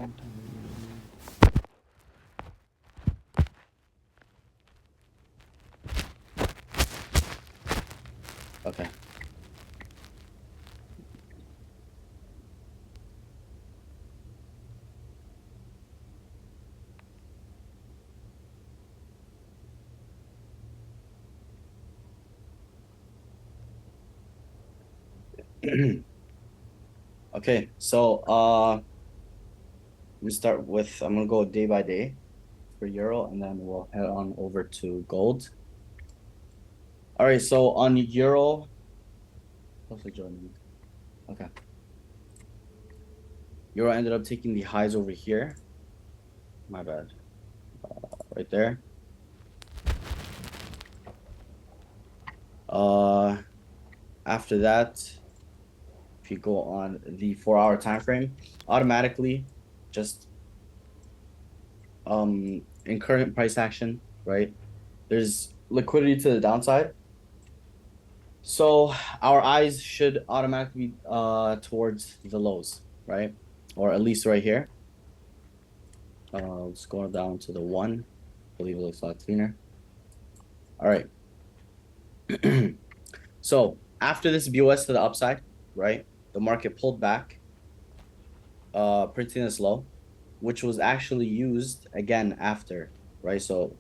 Okay. Okay, so we start with, I'm gonna go day by day for euro, and then we'll head on over to gold. All right, so on euro, hopefully joining. Okay. Euro ended up taking the highs over here. My bad. Right there. After that, if you go on the 4-hour time frame, automatically just in current price action, right? There's liquidity to the downside. So our eyes should automatically be towards the lows, right? Or at least right here. Let's go down to the 1. I believe it looks a lot cleaner. All right. So after this BOS to the upside, right? The market pulled back, printing this low, which was actually used again after, right? So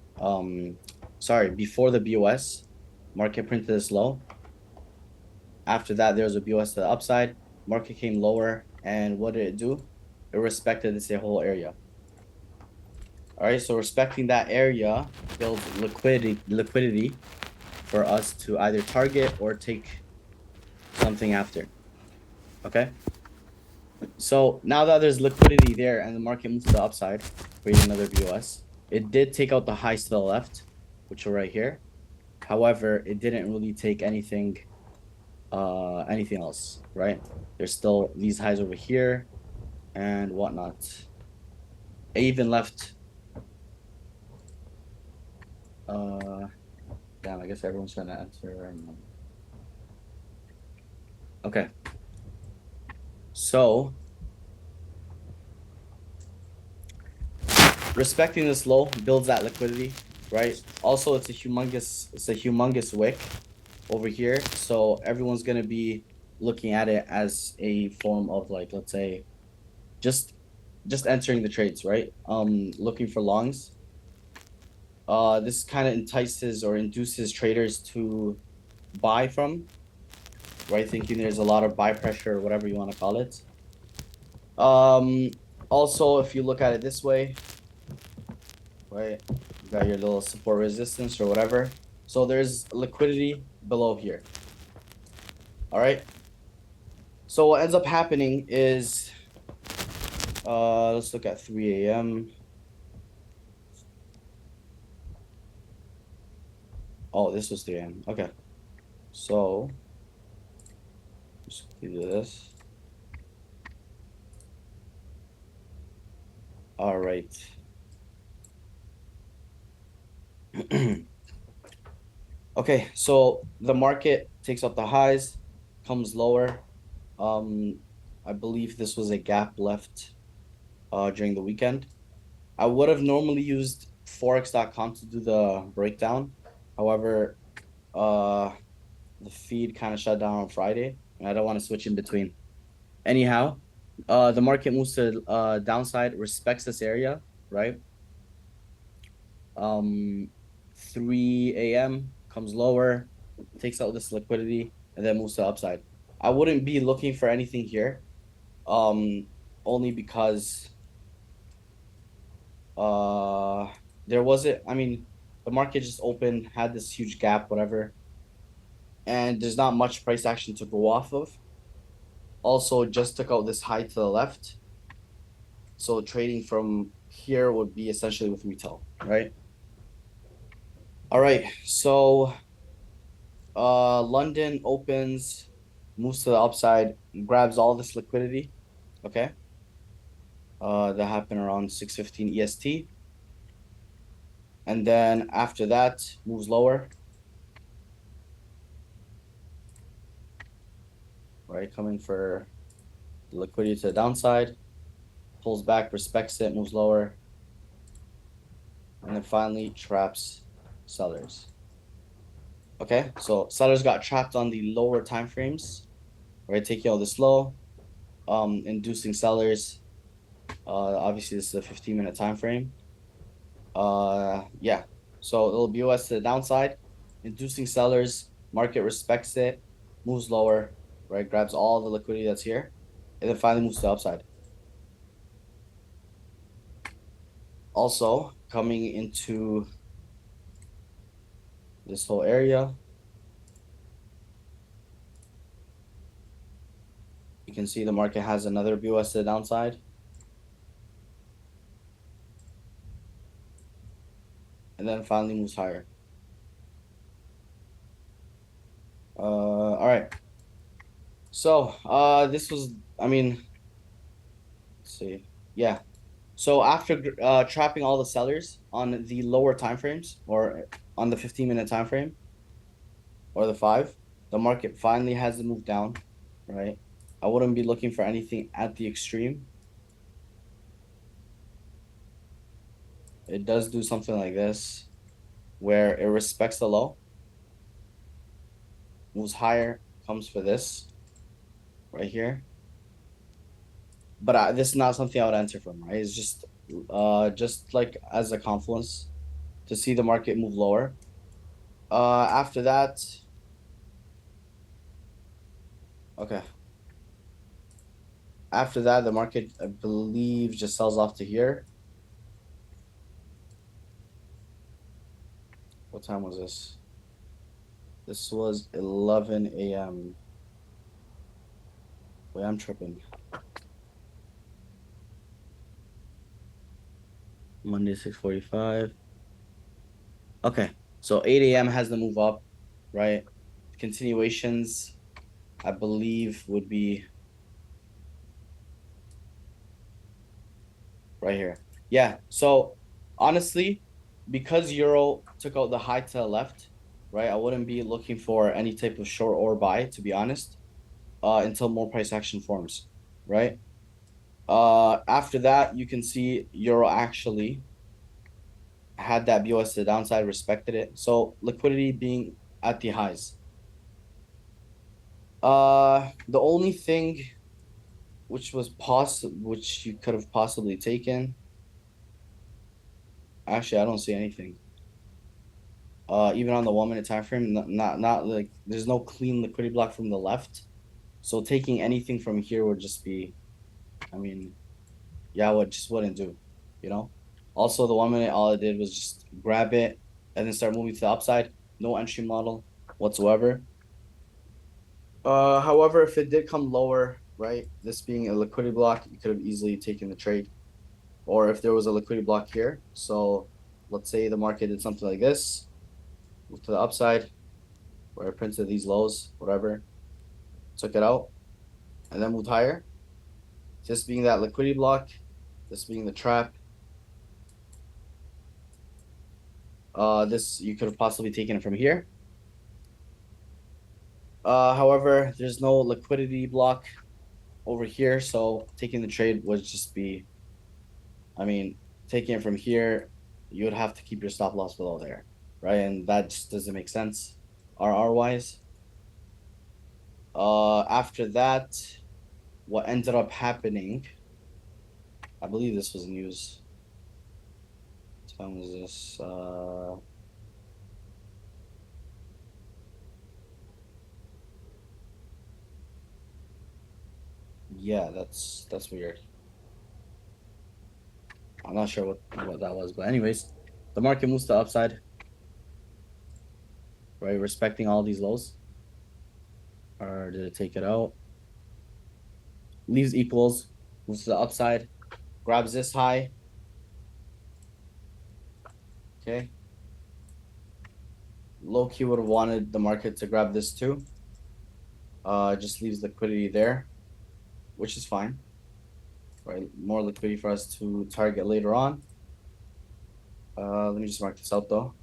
sorry, before the BOS, market printed this low. After that, there was a BOS to the upside, market came lower, and what did it do? It respected this whole area. All right, so respecting that area builds liquidity for us to either target or take something after. Okay. So now that there's liquidity there and the market moves to the upside, creating another BOS, it did take out the highs to the left, which are right here. However, it didn't really take anything else, right? There's still these highs over here and whatnot. It even left damn, I guess everyone's trying to answer right now. Okay. So respecting this low builds that liquidity, right? Also, it's a humongous wick over here. So everyone's gonna be looking at it as a form of, like, let's say, just entering the trades, right? Looking for longs. This kind of entices or induces traders to buy from, right? Thinking there's a lot of buy pressure or whatever you want to call it. Also, if you look at it this way, right, you got your little support resistance or whatever. So there's liquidity below here. All right. So what ends up happening is, let's look at 3 a.m. Oh, this was 3 a.m. Okay. So just do this. All right. Okay, so the market takes up the highs, comes lower. I believe this was a gap left during the weekend. I would have normally used forex.com to do the breakdown. However, the feed kind of shut down on Friday, and I don't want to switch in between. Anyhow, the market moves to downside, respects this area, right? 3 a.m. comes lower, takes out this liquidity, and then moves to upside. I wouldn't be looking for anything here, only because there wasn't, I mean, the market just opened, had this huge gap, whatever, and there's not much price action to go off of. Also, just took out this high to the left, so trading from here would be essentially with retail, right? All right, so London opens, moves to the upside, grabs all this liquidity. Okay. That happened around 6:15 EST. And then after that, moves lower. Right, coming for liquidity to the downside. pulls back, respects it, moves lower, and then finally traps sellers. Okay, so sellers got trapped on the lower time frames, right? Taking all this low, inducing sellers. Obviously this is a 15-minute time frame. Yeah. So it'll be US to the downside, inducing sellers, market respects it, moves lower, right? Grabs all the liquidity that's here, and then finally moves to the upside. Also, coming into this whole area, you can see the market has another BOS to the downside. And then finally moves higher. All right. So, this was, I mean, let's see. Yeah. So after trapping all the sellers on the lower time frames or on the 15-minute time frame or the 5, the market finally has to move down, right? I wouldn't be looking for anything at the extreme. It does do something like this where it respects the low, moves higher, comes for this right here. But this is not something I would enter from, right? It's just like as a confluence to see the market move lower. After that, okay. After that, the market, I believe, just sells off to here. What time was this? This was 11 a.m. Wait, I'm tripping. Monday, 6:45. Okay, so 8 a.m. has the move up, right? Continuations, I believe, would be right here. Yeah, so honestly, because Euro took out the high to the left, right? I wouldn't be looking for any type of short or buy, to be honest, until more price action forms, right? After that, you can see Euro actually had that BOS to the downside, respected it. So liquidity being at the highs. The only thing which you could have possibly taken. Actually, I don't see anything. Even on the 1 minute time frame, not like there's no clean liquidity block from the left. So taking anything from here would just be, I mean, yeah, what just wouldn't do, you know? Also, the 1 minute, all it did was just grab it and then start moving to the upside. No entry model whatsoever. However, if it did come lower, right, this being a liquidity block, you could have easily taken the trade. Or if there was a liquidity block here, so let's say the market did something like this, move to the upside, where I printed these lows, whatever, took it out, and then moved higher. This being that liquidity block, this being the trap. This you could have possibly taken it from here. However, there's no liquidity block over here, so taking the trade would just be, I mean, taking it from here, you would have to keep your stop loss below there, right? And that just doesn't make sense, RR wise. After that, what ended up happening, I believe this was news. What time was this? Yeah, that's weird. I'm not sure what that was, but anyways, the market moves to the upside, right? Respecting all these lows. Or did it take it out? Leaves equals, moves to the upside, grabs this high. Okay. Low key would have wanted the market to grab this too. Just leaves liquidity there, which is fine. Right? More liquidity for us to target later on. Let me just mark this out though.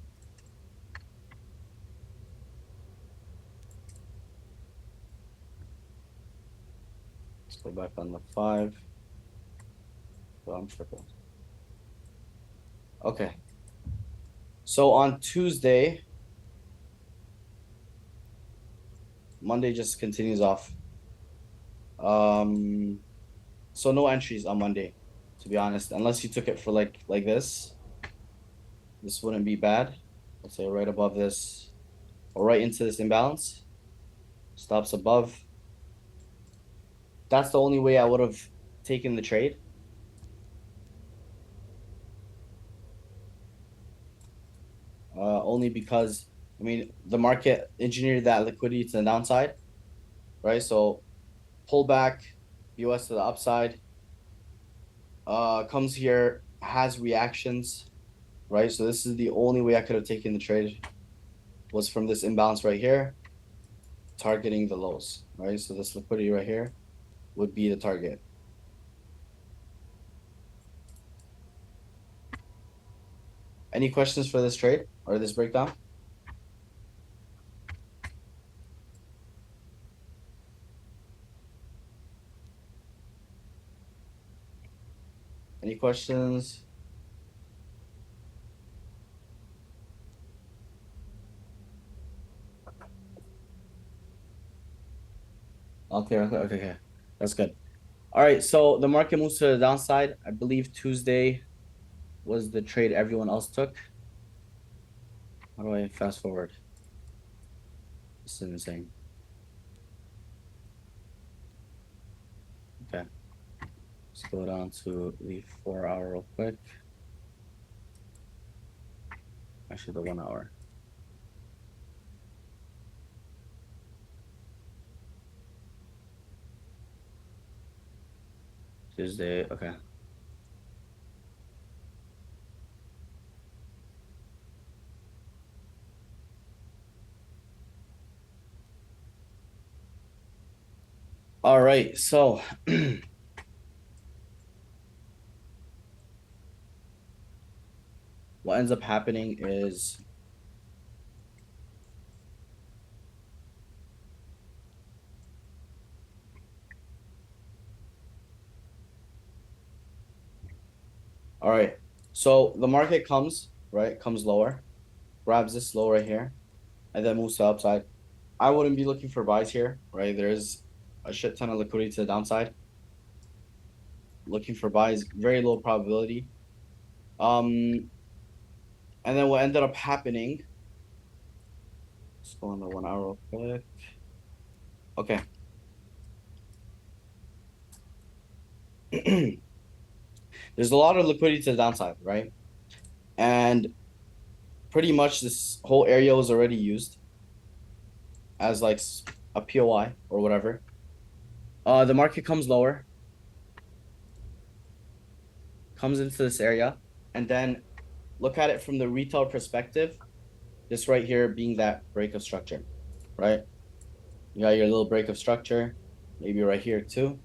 Let's go back on the 5. Well, I'm tripping. Okay. So on Tuesday, Monday just continues off. So no entries on Monday, to be honest, unless you took it for like this. This wouldn't be bad. Let's say right above this, or right into this imbalance. Stops above. That's the only way I would have taken the trade. Only because I mean the market engineered that liquidity to the downside, right? So pullback, US to the upside, comes here, has reactions, right? So this is the only way I could have taken the trade was from this imbalance right here, targeting the lows, right? So this liquidity right here would be the target. Any questions for this trade or this breakdown? Any questions? Okay. That's good. All right, so the market moves to the downside. I believe Tuesday was the trade everyone else took. How do I fast forward? This is insane. Okay. Let's go down to the 4 hour real quick. Actually, the 1 hour. Tuesday, okay. All right, so what ends up happening is all right. So the market comes, right? Comes lower, grabs this low right here, and then moves to the upside. I wouldn't be looking for buys here, right? There's a shit ton of liquidity to the downside. Looking for buys, very low probability. And then what ended up happening, let's go on the 1 hour real quick. Okay. There's a lot of liquidity to the downside, right? And pretty much this whole area was already used as like a POI or whatever. The market comes lower, comes into this area, and then look at it from the retail perspective. This right here being that break of structure, right? You got your little break of structure, maybe right here too.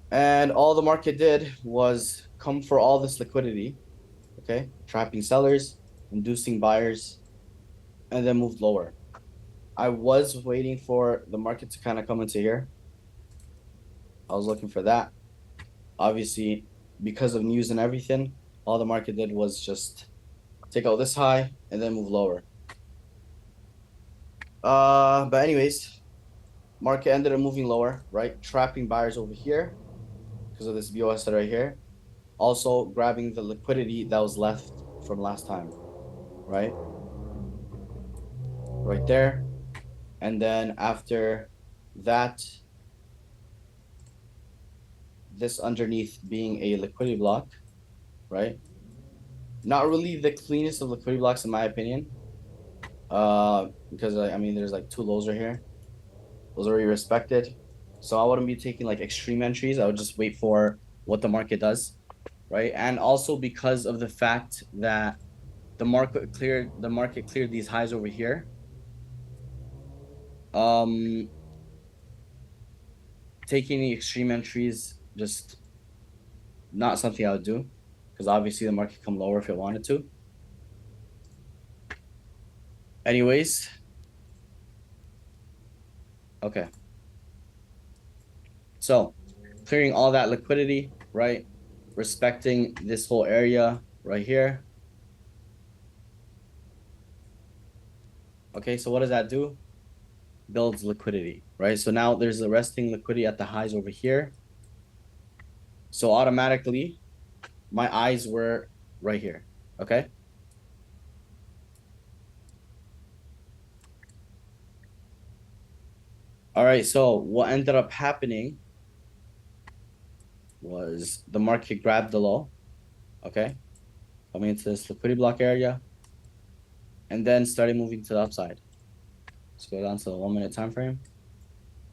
And all the market did was come for all this liquidity, okay? Trapping sellers, inducing buyers, and then moved lower. I was waiting for the market to kind of come into here. I was looking for that. Obviously, because of news and everything, all the market did was just take out this high and then move lower. But anyways, market ended up moving lower, right? Trapping buyers over here because of this BOS right here. Also grabbing the liquidity that was left from last time, right? Right there. And then after that, this underneath being a liquidity block, right? Not really the cleanest of liquidity blocks in my opinion. Because I mean there's like two lows right here. Those are already respected. So I wouldn't be taking like extreme entries. I would just wait for what the market does, right? And also because of the fact that the market cleared these highs over here. Taking the extreme entries just not something I would do because obviously the market come lower if it wanted to. Anyways, okay. So clearing all that liquidity, right? respecting this whole area right here. Okay, so what does that do? Builds liquidity, right? So now there's a resting liquidity at the highs over here. So automatically, my eyes were right here, okay? All right, so what ended up happening was the market grabbed the low, okay? Coming into this liquidity block area, and then started moving to the upside. Let's go down to the 1 minute time frame.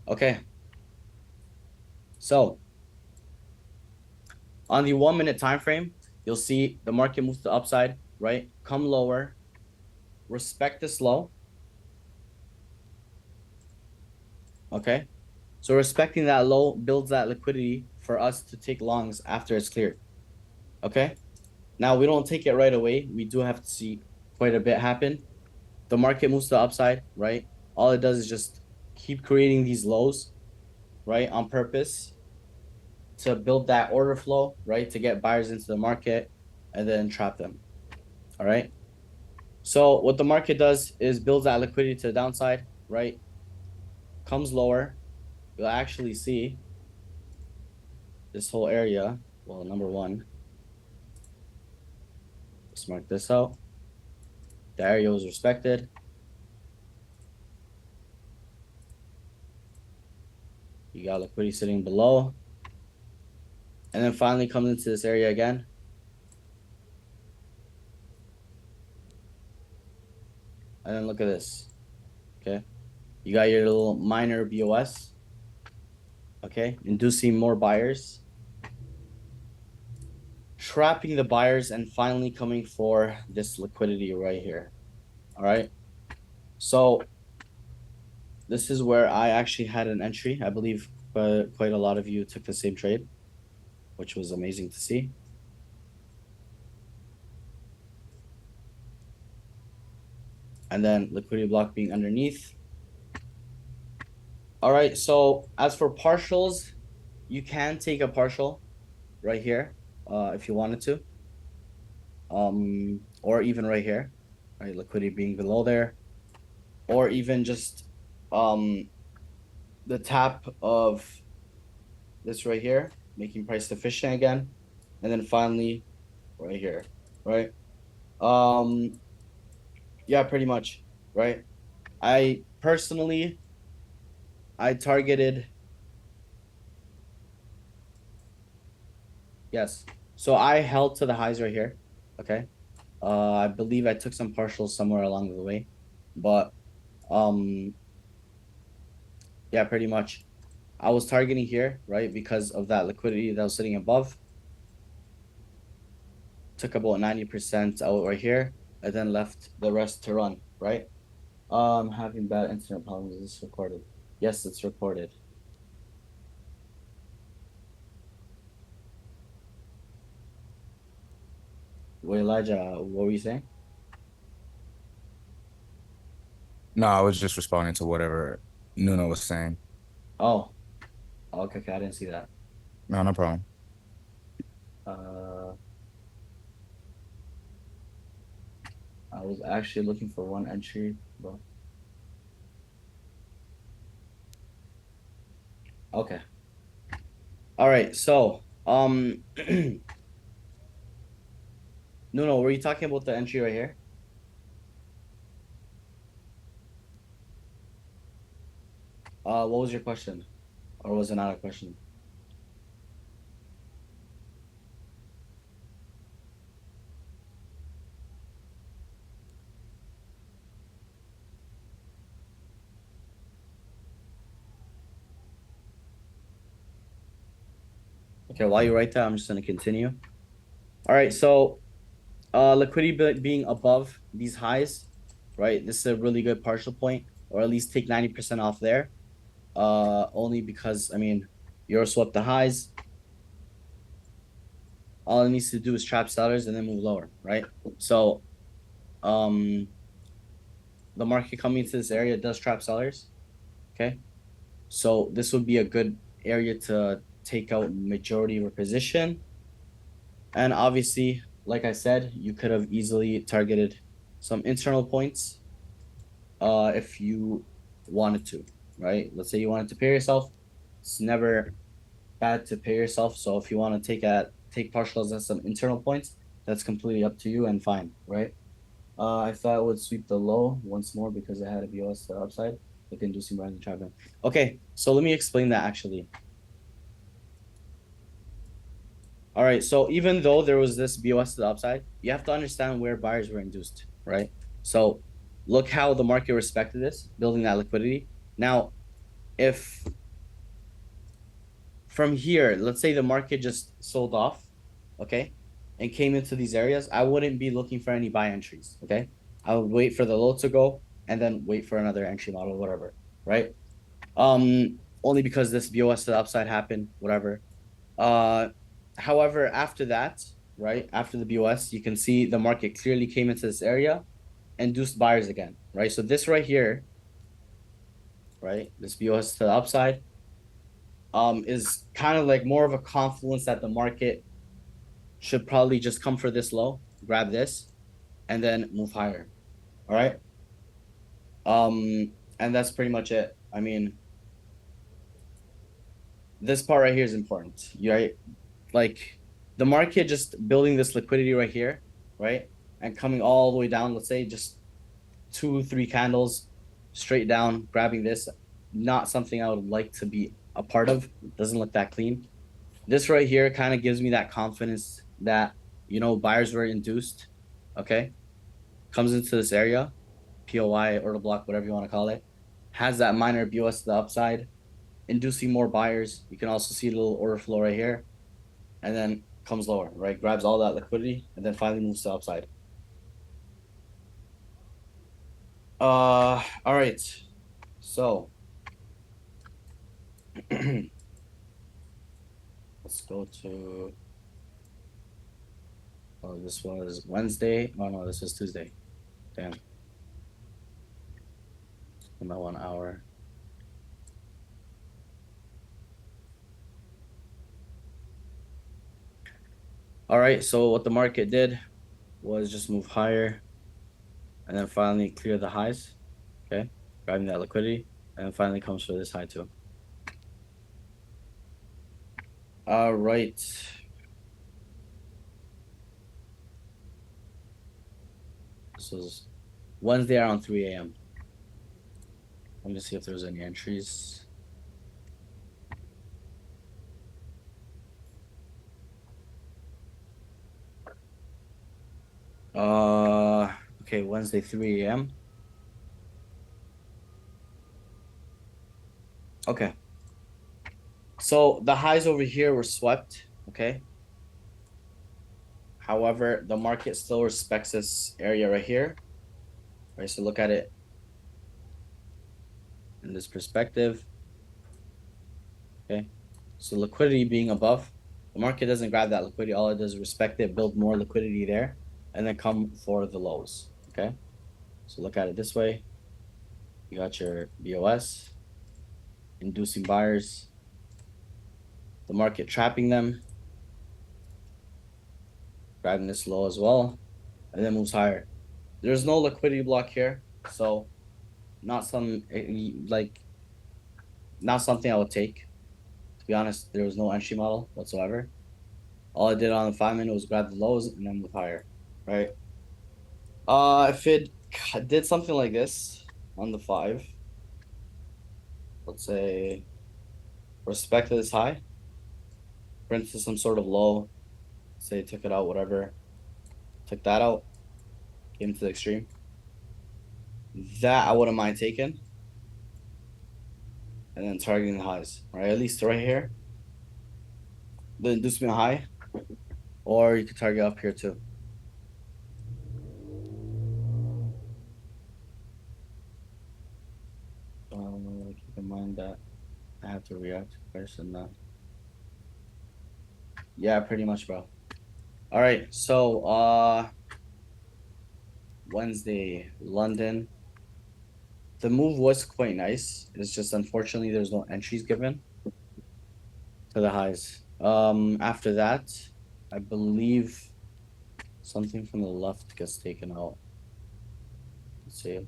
Okay. So on the 1 minute time frame, you'll see the market moves to the upside, right? Come lower, respect this low. Okay. So respecting that low builds that liquidity for us to take longs after it's cleared. Okay. Now we don't take it right away. We do have to see quite a bit happen. The market moves to the upside, right? All it does is just keep creating these lows, right? On purpose to build that order flow, right? To get buyers into the market and then trap them. All right. So what the market does is builds that liquidity to the downside, right? Comes lower. You'll actually see this whole area. Well, number one, let's mark this out. The area was respected. You got liquidity sitting below. And then finally comes into this area again. And then look at this. Okay. You got your little minor BOS. Okay. Inducing more buyers. Trapping the buyers and finally coming for this liquidity right here. All right. So this is where I actually had an entry. I believe quite a lot of you took the same trade, which was amazing to see. And then liquidity block being underneath. All right, so as for partials, you can take a partial right here if you wanted to. Or even right here, right? Liquidity being below there. Or even just the tap of this right here, making price deficient again. And then finally right here, right? Yeah, pretty much, right? I personally I targeted, yes. So I held to the highs right here. Okay. I believe I took some partials somewhere along the way, but yeah, pretty much. I was targeting here, right, because of that liquidity that was sitting above. Took about 90% out right here, and then left the rest to run, right? Having bad internet problems. Is this recorded? Yes, it's recorded. Wait, Elijah, what were you saying? No, I was just responding to whatever Nuno was saying. Oh, okay, okay, I didn't see that. No, no problem. Uh, I was actually looking for one entry, but okay. All right, so no, were you talking about the entry right here? What was your question? Or was it not a question? Okay, while you write that, I'm just gonna continue. All right, so liquidity being above these highs, right? This is a really good partial point, or at least take 90% off there. Only because I mean, Euro swept the highs. All it needs to do is trap sellers and then move lower, right? So, um, the market coming into this area does trap sellers. Okay, so this would be a good area to take out majority of your position. And obviously, like I said, you could have easily targeted some internal points if you wanted to, right? Let's say you wanted to pay yourself. It's never bad to pay yourself. So if you want to take partials at some internal points, that's completely up to you and fine, right? I thought it would sweep the low once more because it had a BOS to the upside, like inducing buying the trap. Okay, so let me explain that actually. All right, so even though there was this BOS to the upside, you have to understand where buyers were induced, right? So look how the market respected this, building that liquidity. Now, if from here, let's say the market just sold off, okay, and came into these areas, I wouldn't be looking for any buy entries, okay? I would wait for the low to go and then wait for another entry model, whatever, right? Only because this BOS to the upside happened, whatever. Uh, However, after that, right, after the BOS, you can see the market clearly came into this area, induced buyers again, right? So this right here, right, this BOS to the upside, is kind of like more of a confluence that the market should probably just come for this low, grab this, and then move higher. All right. And that's pretty much it. I mean, this part right here is important. You right, like the market just building this liquidity right here, right, and coming all the way down. Let's say just 2, 3 candles straight down, grabbing this. Not something I would like to be a part of. It doesn't look that clean. This right here kind of gives me that confidence that buyers were induced. Okay, comes into this area, POI, order block, whatever you want to call it, has that minor BOS to the upside, inducing more buyers. You can also see the little order flow right here, and then comes lower, right? Grabs all that liquidity and then finally moves to the upside. All right. So let's go to. Oh, this was Wednesday. Oh no, this was Tuesday. Damn. In my 1 hour. All right. So what the market did was just move higher, and then finally clear the highs. Okay, grabbing that liquidity, and then finally comes for this high too. All right. This was Wednesday around 3 a.m. Let me see if there's any entries. Okay, Wednesday 3 a.m. Okay. So the highs over here were swept, okay? However, the market still respects this area right here. Right, so look at it in this perspective. Okay. So liquidity being above, the market doesn't grab that liquidity. All it does is respect it, build more liquidity there, and then come for the lows. Okay. So look at it this way. You got your BOS, inducing buyers, the market trapping them, grabbing this low as well, and then moves higher. There's no liquidity block here, so not some like not something I would take. To be honest, there was no entry model whatsoever. All I did on the 5 minute was grab the lows and then move higher, right? If it did something like this on the 5, let's say respect this high, for instance, some sort of low, say took it out, whatever, took that out, came to the extreme. That I wouldn't mind taking, and then targeting the highs, right? At least right here, the inducement high, or you could target up here too. Keep in mind that I have to react first and that. Yeah, pretty much, bro. All right, so Wednesday, London. The move was quite nice. It's just unfortunately there's no entries given to the highs. After that, I believe something from the left gets taken out. Let's see.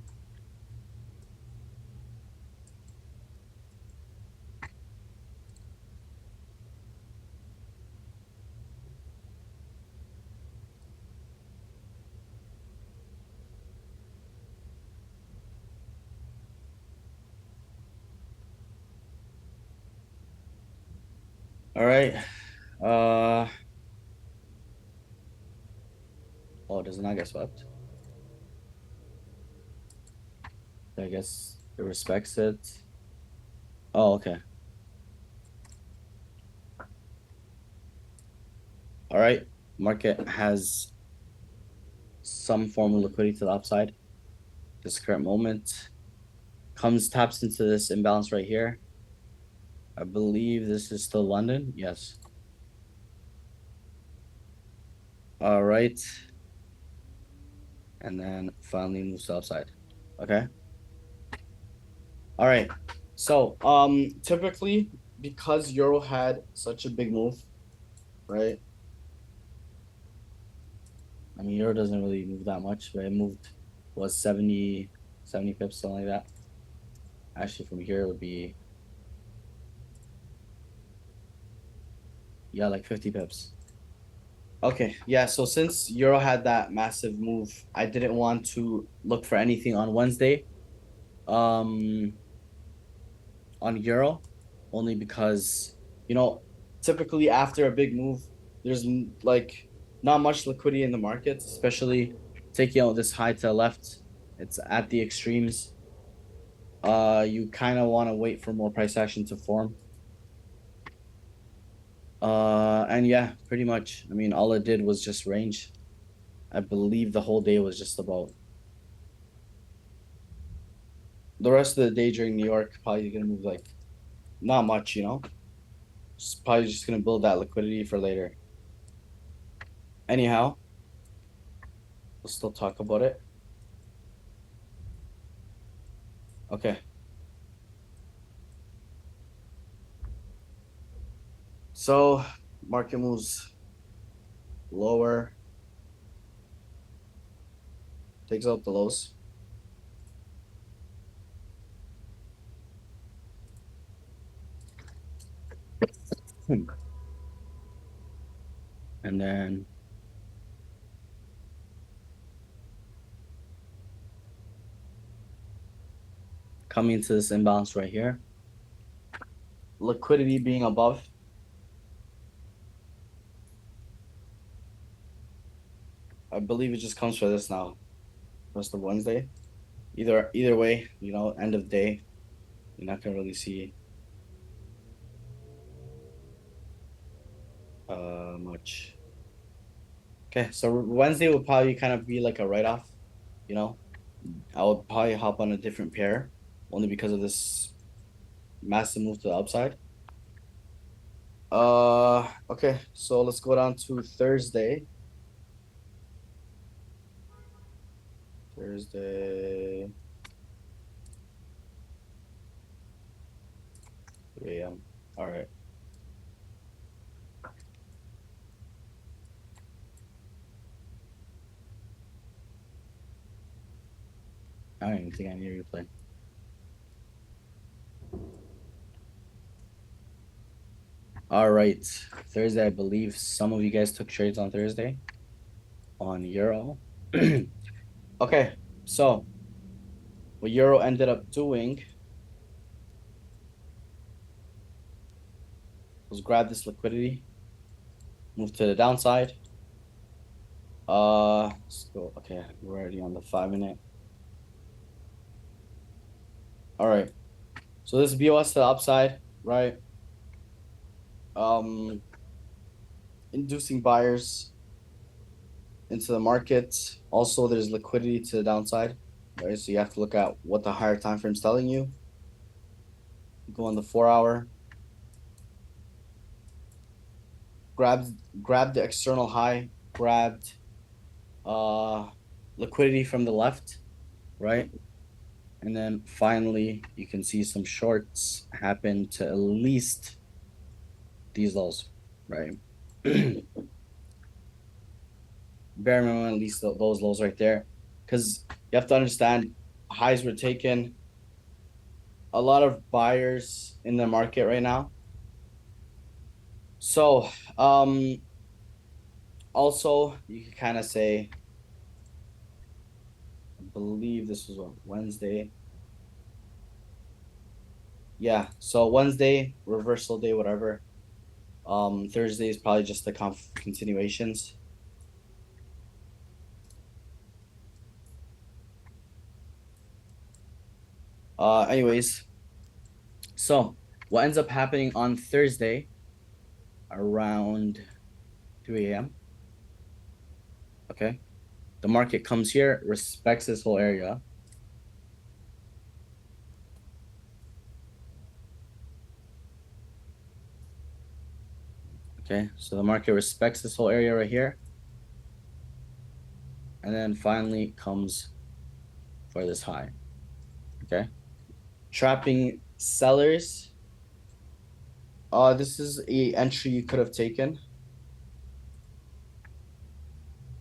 All right. Oh, does it not get swept? I guess it respects it. Oh, okay. All right. Market has some form of liquidity to the upside. This current moment taps into this imbalance right here. I believe this is still London. Yes. All right. And then finally moves to upside. Okay. All right. So, typically because Euro had such a big move, right? I mean, Euro doesn't really move that much, but it moved was 70 pips, something like that. Actually, from here it would be, yeah, like 50 pips. Okay, yeah, so since Euro had that massive move, I didn't want to look for anything on Wednesday. Um, on Euro, only because, you know, typically after a big move, there's like not much liquidity in the markets, especially taking out this high to the left. It's at the extremes. You kind of want to wait for more price action to form. And yeah, pretty much. I mean, all it did was just range. I believe the whole day was just about the rest of the day during New York, probably gonna move like not much, you know. Just probably just gonna build that liquidity for later. Anyhow, we'll still talk about it. Okay. So market moves lower, takes out the lows. And then coming into this imbalance right here. Liquidity being above. I believe it just comes for this now. Rest of Wednesday. Either way, you know, end of day, you're not gonna really see much. Okay, so Wednesday will probably kind of be like a write-off, you know. I would probably hop on a different pair only because of this massive move to the upside. Okay, so let's go down to Thursday. Thursday, 3 a.m. All right. I don't even think I need to replay. All right. Thursday, I believe some of you guys took trades on Thursday on Euro. Okay, so what Euro ended up doing was grab this liquidity, move to the downside. Let's go. Okay, we're already on the 5 minute. All right. So this BOS to the upside, right? Um, inducing buyers into the market. Also, there's liquidity to the downside, right? So you have to look at what the higher time frame's telling you. Go on the 4 hour. Grabbed the external high, grabbed liquidity from the left, right? And then finally you can see some shorts happen to at least these lows, right? bare minimum, at least those lows right there, because you have to understand highs were taken. A lot of buyers in the market right now. So, also you could kind of say, I believe this was on Wednesday. Yeah, so Wednesday, reversal day, whatever. Thursday is probably just the continuations. Anyways, so what ends up happening on Thursday around 2 a.m. Okay. The market comes here, respects this whole area. Okay, so the market respects this whole area right here. And then finally comes for this high. Okay. Trapping sellers. This is a entry you could have taken.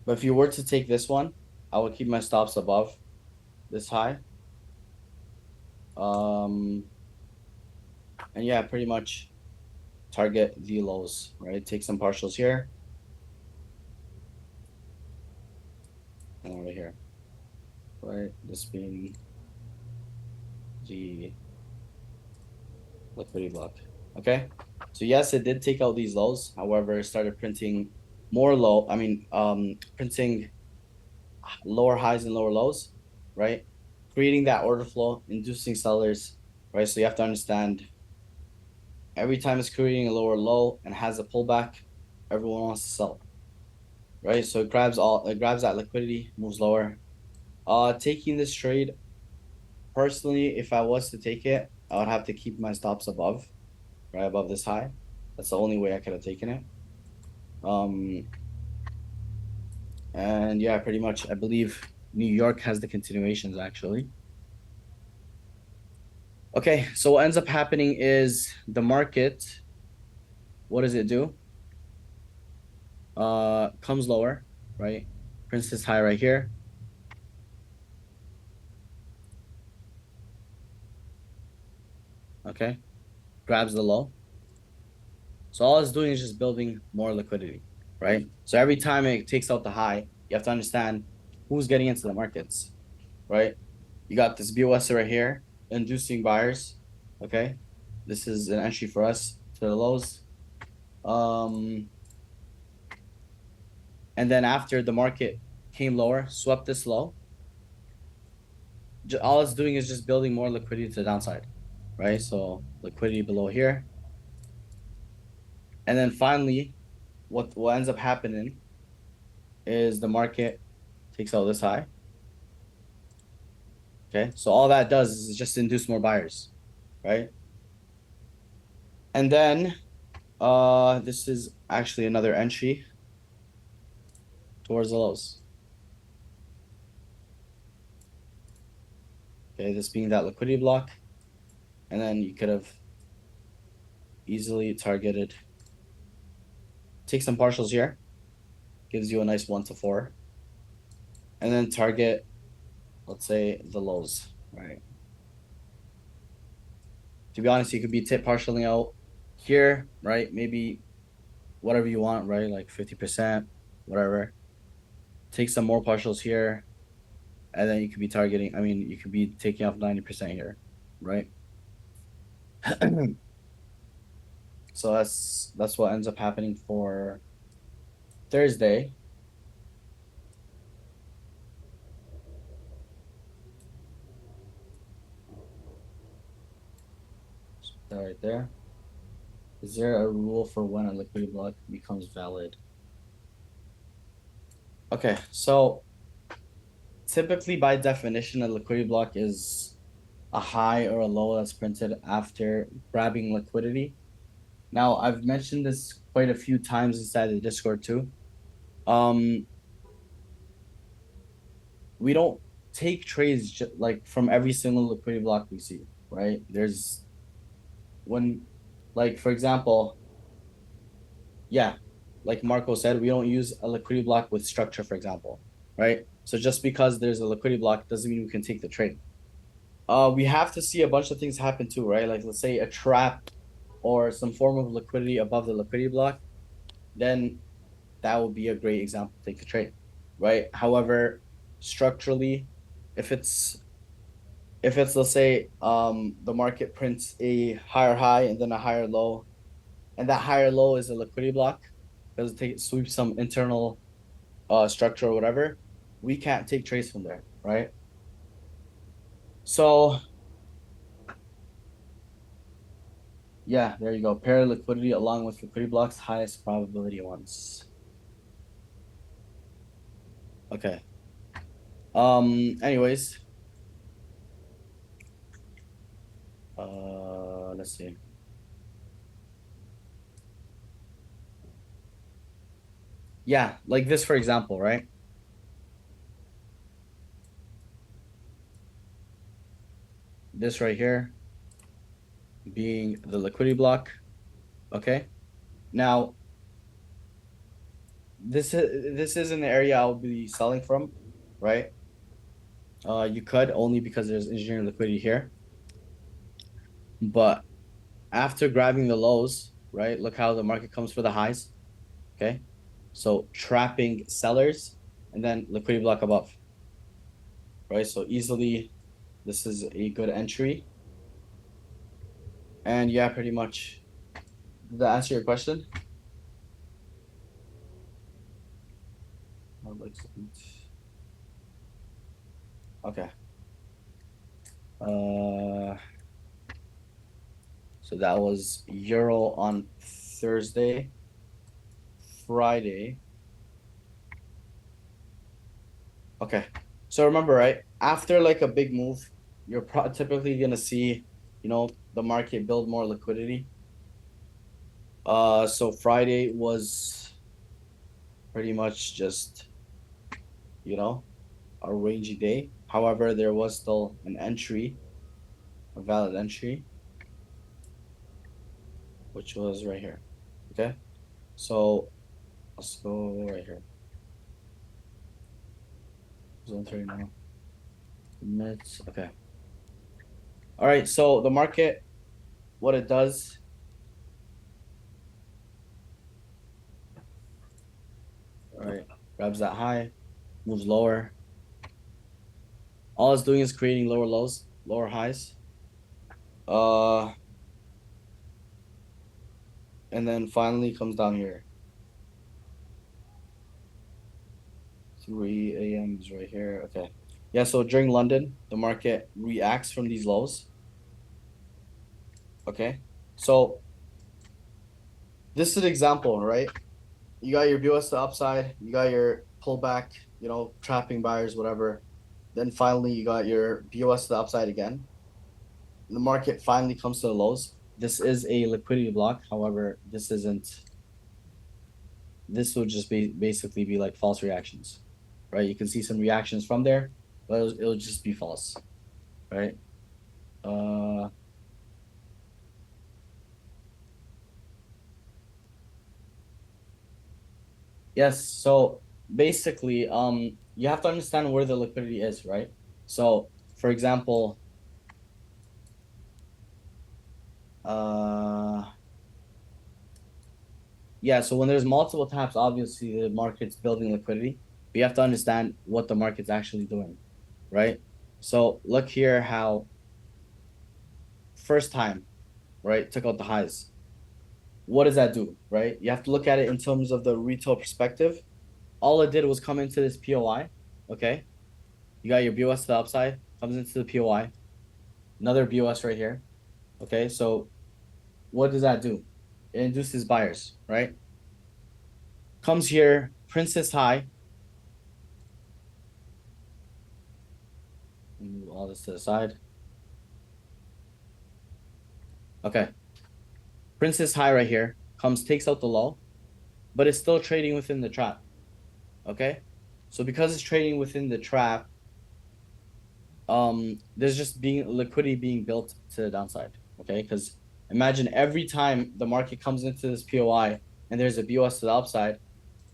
But if you were to take this one, I would keep my stops above this high. And yeah, pretty much target the lows, right? Take some partials here. And over here. Right? This being the liquidity block. Okay. So yes, it did take out these lows. However, it started printing more low. I mean, printing lower highs and lower lows, right? Creating that order flow, inducing sellers, right? So you have to understand every time it's creating a lower low and has a pullback, everyone wants to sell, right? So it grabs that liquidity, moves lower. Taking this trade, personally, if I was to take it, I would have to keep my stops above, right above this high. That's the only way I could have taken it. And yeah, pretty much, I believe New York has the continuations actually. Okay, so what ends up happening is the market, what does it do? Comes lower, right? Prints this high right here. Okay, grabs the low. So all it's doing is just building more liquidity, right? So every time it takes out the high, you have to understand who's getting into the markets, right? You got this BOS right here, inducing buyers. Okay, this is an entry for us to the lows. And then after the market came lower, swept this low. All it's doing is just building more liquidity to the downside, right? So liquidity below here. And then finally, what ends up happening is the market takes out this high. Okay, so all that does is just induce more buyers, right? And then this is actually another entry towards the lows. Okay, this being that liquidity block. And then you could have easily targeted, take some partials here, gives you a nice 1 to 4. And then target, let's say, the lows, right? To be honest, you could be tip partialing out here, right? Maybe whatever you want, right? Like 50%, whatever. Take some more partials here. And then you could be targeting, I mean, you could be taking off 90% here, right? So that's what ends up happening for Thursday. That right there. Is there a rule for when a liquidity block becomes valid? Okay, so typically by definition, a liquidity block is a high or a low that's printed after grabbing liquidity. Now, I've mentioned this quite a few times inside the Discord too. We don't take trades like from every single liquidity block we see, right? There's when, like for example, yeah, like Marco said, we don't use a liquidity block with structure, for example, right? So just because there's a liquidity block doesn't mean we can take the trade. We have to see a bunch of things happen too, right? Like let's say a trap or some form of liquidity above the liquidity block, then that would be a great example to take the trade, right? However, structurally, if it's let's say the market prints a higher high and then a higher low, and that higher low is a liquidity block because it sweeps some internal structure or whatever, we can't take trades from there, right? So yeah, there you go. Pair liquidity along with liquidity blocks, highest probability ones. Okay. Anyways. Let's see. Yeah, like this, for example, right? This right here being the liquidity block. Okay. Now, this is an area I'll be selling from, right? You could only because there's engineering liquidity here. But after grabbing the lows, right? Look how the market comes for the highs. Okay. So trapping sellers and then liquidity block above. Right. So easily this is a good entry. And yeah, pretty much. Did that answer your question? Okay. So that was Euro on Thursday, Friday. Okay. So remember, right? After like a big move, you're typically gonna see, the market build more liquidity. So Friday was pretty much just, a rangy day. However, there was still an entry, a valid entry, which was right here. Okay. So let's go right here. Zone 30 now. Minutes. Okay. All right. So the market, what it does. All right. Grabs that high, moves lower. All it's doing is creating lower lows, lower highs. And then finally comes down here. 3 a.m. is right here. Okay. Yeah, so during London, the market reacts from these lows. Okay. So this is an example, right? You got your BOS to upside, you got your pullback, trapping buyers, whatever. Then finally you got your BOS to the upside again. The market finally comes to the lows. This is a liquidity block. However, this isn't. This would just basically be like false reactions, right? You can see some reactions from there, but it'll just be false, right? Yes. So basically, you have to understand where the liquidity is, right? So, for example, yeah. So when there's multiple taps, obviously the market's building liquidity. But you have to understand what the market's actually doing, right? So look here how first time, right, took out the highs. What does that do, right? You have to look at it in terms of the retail perspective. All it did was come into this POI, okay? You got your BOS to the upside, comes into the POI, another BOS right here, okay? So what does that do? It induces buyers, right? Comes here, prints this high. Move all this to the side. Okay. Prints this high right here, comes, takes out the low, but it's still trading within the trap, okay? So because it's trading within the trap, there's just being liquidity being built to the downside, okay? Because imagine every time the market comes into this POI, and there's a BOS to the upside,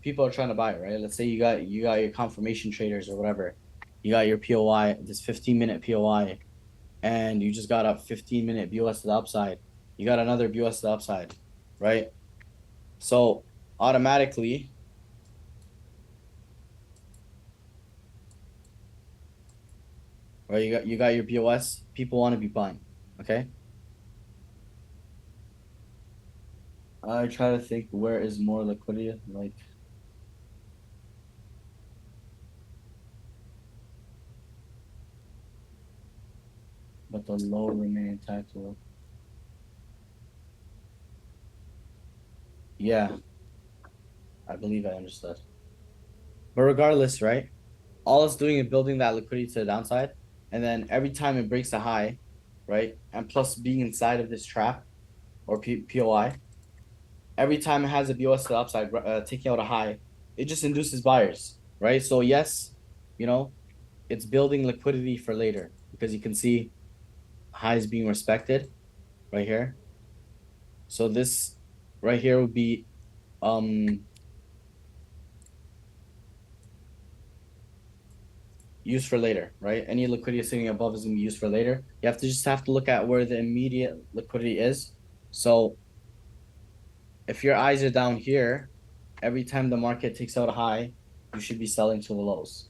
people are trying to buy it, right? Let's say you got your confirmation traders or whatever. You got your POI, this 15-minute POI, and you just got a 15-minute BOS to the upside. You got another BOS to the upside, right? So automatically, right, you got your BOS, people want to be buying. Okay. I try to think where is more liquidity, like but the low remaining taxable. Yeah, I believe I understood. But regardless, right? All it's doing is building that liquidity to the downside, and then every time it breaks a high, right? And plus being inside of this trap or POI, every time it has a BOS to the upside, taking out a high, it just induces buyers, right? So yes, you know, it's building liquidity for later because you can see highs being respected right here. So this right here would be used for later, right? Any liquidity sitting above is gonna be used for later. You have to look at where the immediate liquidity is. So if your eyes are down here, every time the market takes out a high, you should be selling to the lows.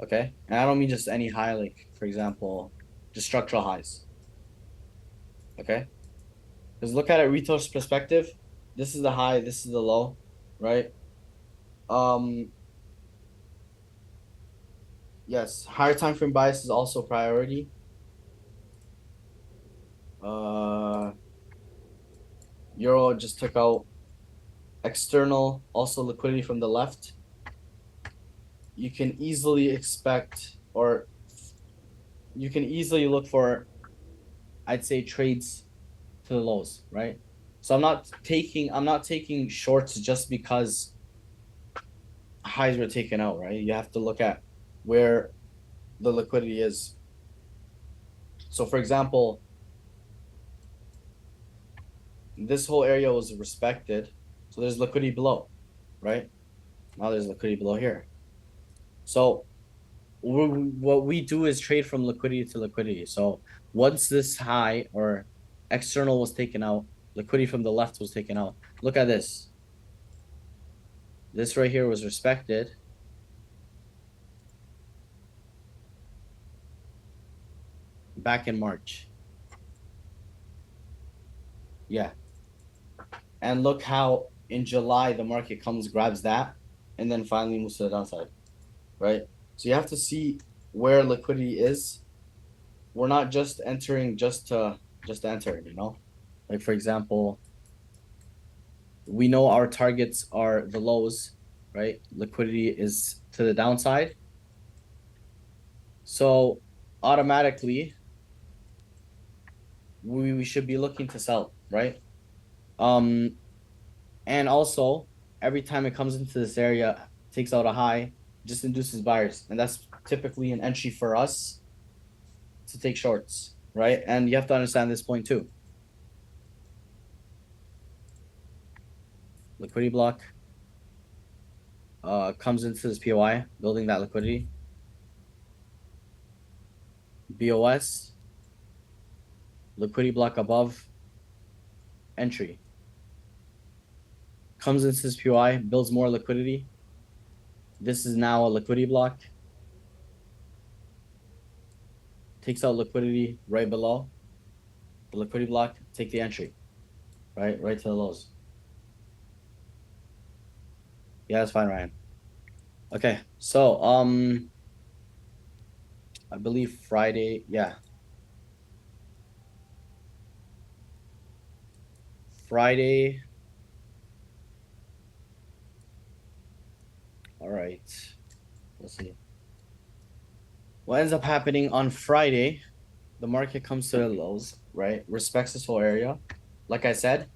Okay? And I don't mean just any high, like for example, just structural highs. Okay? Because look at it retail's perspective. This is the high, this is the low, right? Yes, higher time frame bias is also priority. Euro just took out external, also liquidity from the left. You can easily expect, or you can easily look for, I'd say, trades to the lows, right? So I'm not taking shorts just because highs were taken out, right? You have to look at where the liquidity is. So for example, this whole area was respected, so there's liquidity below, right? Now there's liquidity below here. So what we do is trade from liquidity to liquidity. So once this high or external was taken out, liquidity from the left was taken out. Look at this. This right here was respected. Back in March. Yeah. And look how in July the market comes, grabs that, and then finally moves to the downside. Right? So you have to see where liquidity is. We're not just entering just to enter, you know? Like for example, we know our targets are the lows, right? Liquidity is to the downside. So automatically we should be looking to sell, right? And also every time it comes into this area, takes out a high, just induces buyers. And that's typically an entry for us to take shorts, right? And you have to understand this point too. Liquidity block comes into this POI, building that liquidity. BOS, liquidity block above, entry. Comes into this POI, builds more liquidity. This is now a liquidity block. Takes out liquidity right below the liquidity block, take the entry, right to the lows. Yeah, that's fine, Ryan. Okay, so I believe Friday, yeah. Friday. All right. Let's see. What ends up happening on Friday, the market comes to the lows, right? Respects this whole area. Like I said,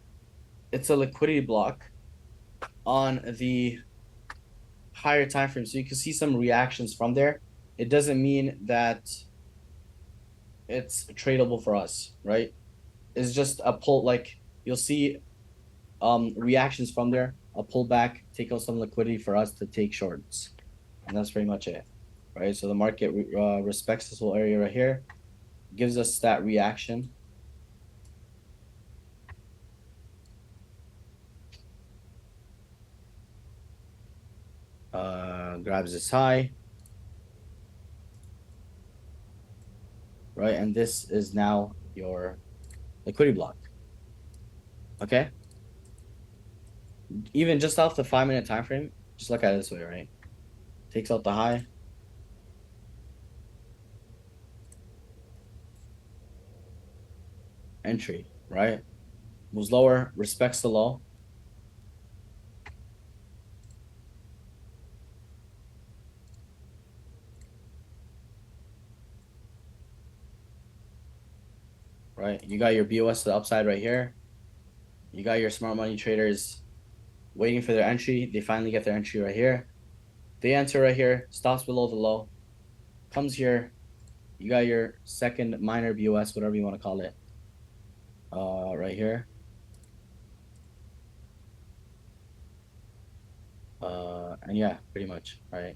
it's a liquidity block on the higher time frame. So you can see some reactions from there. It doesn't mean that it's tradable for us, right? It's just a pull, like you'll see reactions from there, a pullback, take out some liquidity for us to take shorts, and that's pretty much it, right? So the market respects this whole area right here, gives us that reaction. Grabs this high, right? And this is now your liquidity block. Okay. Even just off the 5-minute time frame, just look at it this way, right? Takes out the high. Entry, right? Moves lower, respects the low. Right? You got your BOS to the upside right here. You got your smart money traders waiting for their entry. They finally get their entry right here. They enter right here, stops below the low, comes here. You got your second minor BOS, whatever you want to call it. Right here. And yeah, pretty much, right?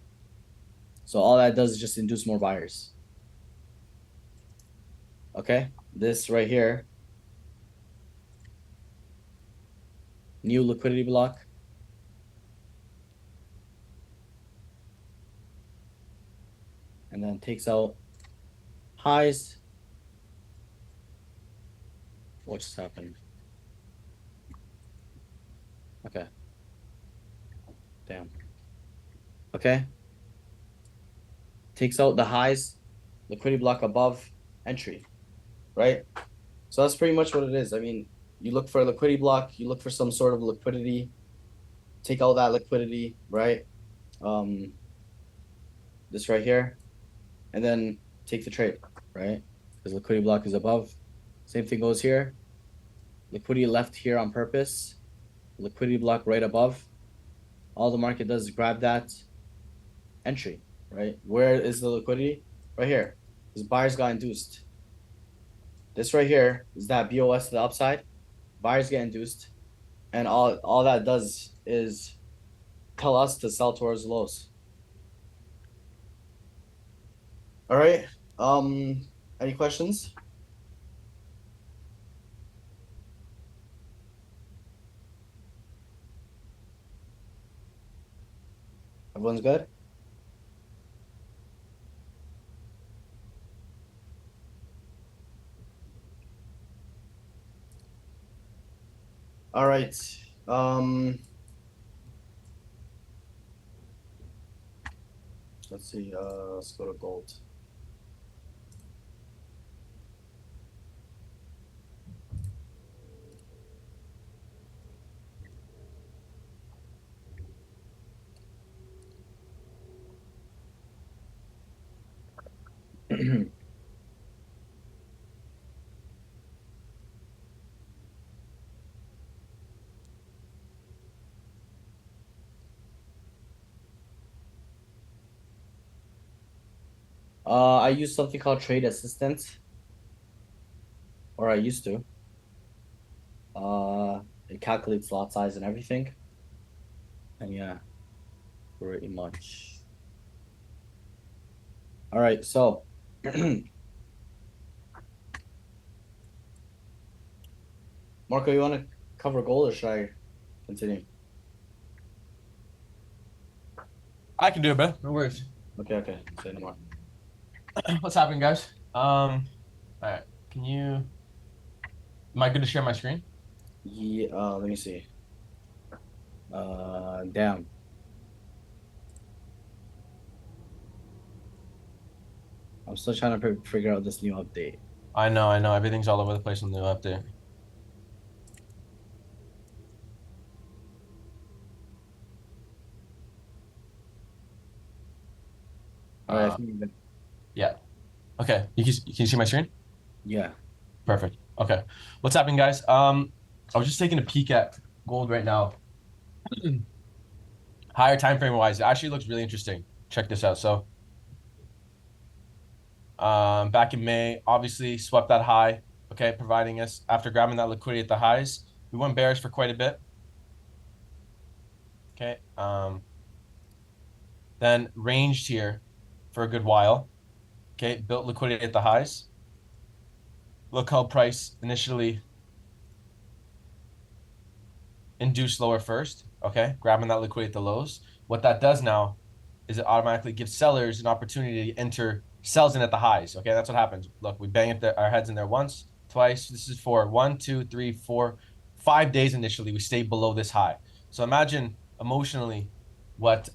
So all that does is just induce more buyers. Okay, this right here, new liquidity block. And then takes out highs. What just happened? Okay. Damn. Okay. Takes out the highs, liquidity block above, entry, right? So that's pretty much what it is. I mean, you look for a liquidity block, you look for some sort of liquidity, take out that liquidity, right? This right here, and then take the trade, right? Because liquidity block is above. Same thing goes here. Liquidity left here on purpose. Liquidity block right above. All the market does is grab that entry, right? Where is the liquidity? Right here. Because buyers got induced. This right here is that BOS to the upside. Buyers get induced. And all that does is tell us to sell towards lows. All right. Any questions? Everyone's good? All right. Let's see. Let's go to gold. I use something called Trade Assistant, or I used to. It calculates lot size and everything. And yeah, pretty much. All right, so Marco, you want to cover gold or should I continue? I can do it, bro. No worries. Okay, say no more. What's happening, guys? All right. Am I good to share my screen? Yeah, let me see. Damn. I'm still trying to figure out this new update. I know. Everything's all over the place on the new update. All right, I Uh, think I'm good. Yeah. Okay. Can you see my screen? Yeah. Perfect. Okay. What's happening, guys? I was just taking a peek at gold right now. Higher time frame wise, it actually looks really interesting. Check this out. So, back in May, obviously swept that high. Okay, providing us after grabbing that liquidity at the highs, we went bearish for quite a bit. Okay. Then ranged here for a good while. Okay, built liquidity at the highs. Look how price initially induced lower first. Okay, grabbing that liquidity at the lows. What that does now is it automatically gives sellers an opportunity to enter sells in at the highs. Okay, that's what happens. Look, we bang our heads in there once, twice. This is for 1, 2, 3, 4, 5 days initially. We stay below this high. So imagine emotionally what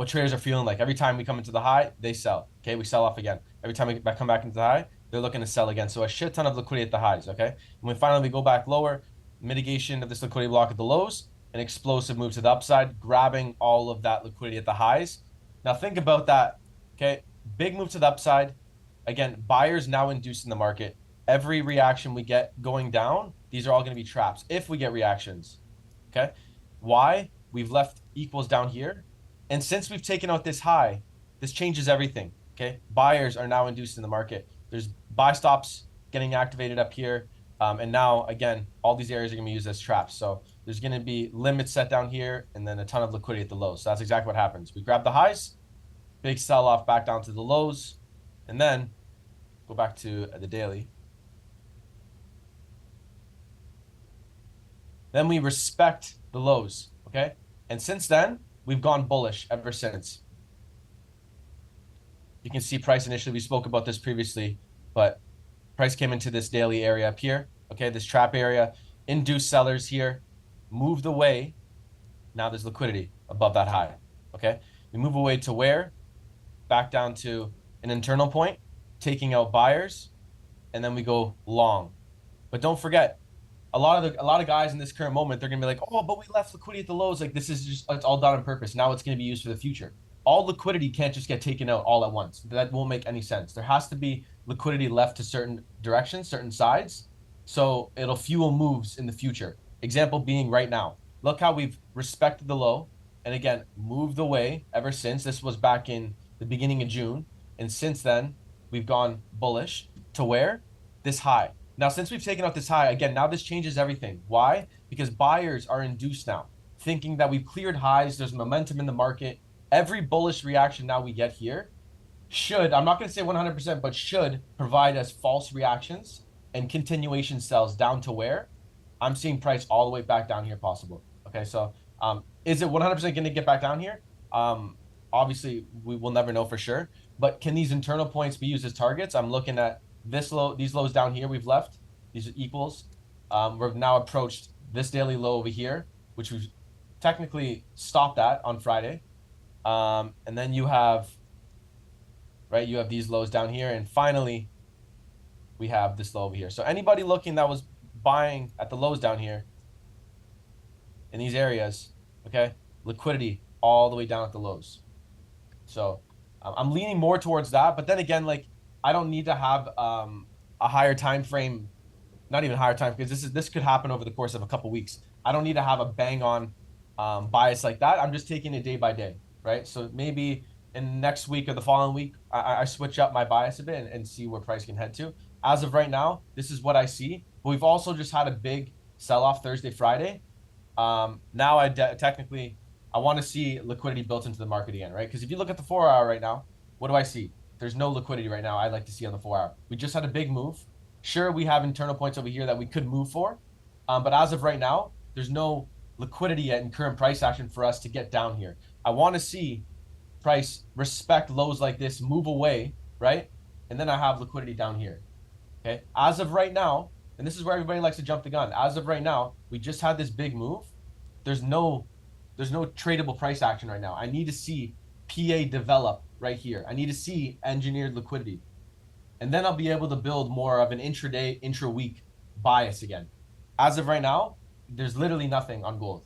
traders are feeling like. Every time we come into the high, they sell. Okay, we sell off again. Every time we come back into the high, they're looking to sell again. So a shit ton of liquidity at the highs. Okay, and when finally we go back lower, mitigation of this liquidity block at the lows, an explosive move to the upside, grabbing all of that liquidity at the highs. Now think about that. Okay, big move to the upside. Again, buyers now induced in the market. Every reaction we get going down, these are all going to be traps if we get reactions. Okay, why? We've left equals down here. And since we've taken out this high, this changes everything. Okay, buyers are now induced in the market. There's buy stops getting activated up here, and now again, all these areas are going to be used as traps. So there's going to be limits set down here, and then a ton of liquidity at the lows. So that's exactly what happens. We grab the highs, big sell off back down to the lows, and then go back to the daily. Then we respect the lows. Okay, and since then, we've gone bullish ever since. You can see price initially, we spoke about this previously, but price came into this daily area up here. Okay, this trap area, induced sellers here, moved away. Now there's liquidity above that high. Okay, we move away to where? Back down to an internal point, taking out buyers, and then we go long. But don't forget, a lot of guys in this current moment, they're gonna be like, oh, but we left liquidity at the lows. Like this is just, it's all done on purpose. Now it's gonna be used for the future. All liquidity can't just get taken out all at once. That won't make any sense. There has to be liquidity left to certain directions, certain sides, so it'll fuel moves in the future. Example being right now. Look how we've respected the low, and again moved away ever since. This was back in the beginning of June, and since then we've gone bullish to where? This high. Now, since we've taken out this high, again, now this changes everything. Why? Because buyers are induced now, thinking that we've cleared highs, there's momentum in the market. Every bullish reaction now we get here should, I'm not going to say 100%, but should provide us false reactions and continuation sells down to where? I'm seeing price all the way back down here possible. Okay, so is it 100% going to get back down here? Obviously, we will never know for sure. But can these internal points be used as targets? I'm looking at this low, these lows down here we've left, these are equals. We've now approached this daily low over here, which we've technically stopped at on Friday. And then you have, right, you have these lows down here, and finally we have this low over here. So anybody looking that was buying at the lows down here in these areas, okay, liquidity all the way down at the lows. So I'm leaning more towards that, but then again, like, I don't need to have a higher time frame, not even higher time, because this could happen over the course of a couple weeks. I don't need to have a bang on bias like that. I'm just taking it day by day, right? So maybe in next week or the following week, I switch up my bias a bit and see where price can head to. As of right now, this is what I see. But we've also just had a big sell-off Thursday, Friday. Now technically, I want to see liquidity built into the market again, right? Because if you look at the 4-hour right now, what do I see? There's no liquidity right now I'd like to see on the 4-hour. We just had a big move. Sure, we have internal points over here that we could move for. But as of right now, there's no liquidity yet in current price action for us to get down here. I want to see price respect lows like this, move away, right? And then I have liquidity down here. Okay. As of right now, and this is where everybody likes to jump the gun. As of right now, we just had this big move. There's no tradable price action right now. I need to see PA develop right here. I need to see engineered liquidity. And then I'll be able to build more of an intraday, intra-week bias again. As of right now, there's literally nothing on gold.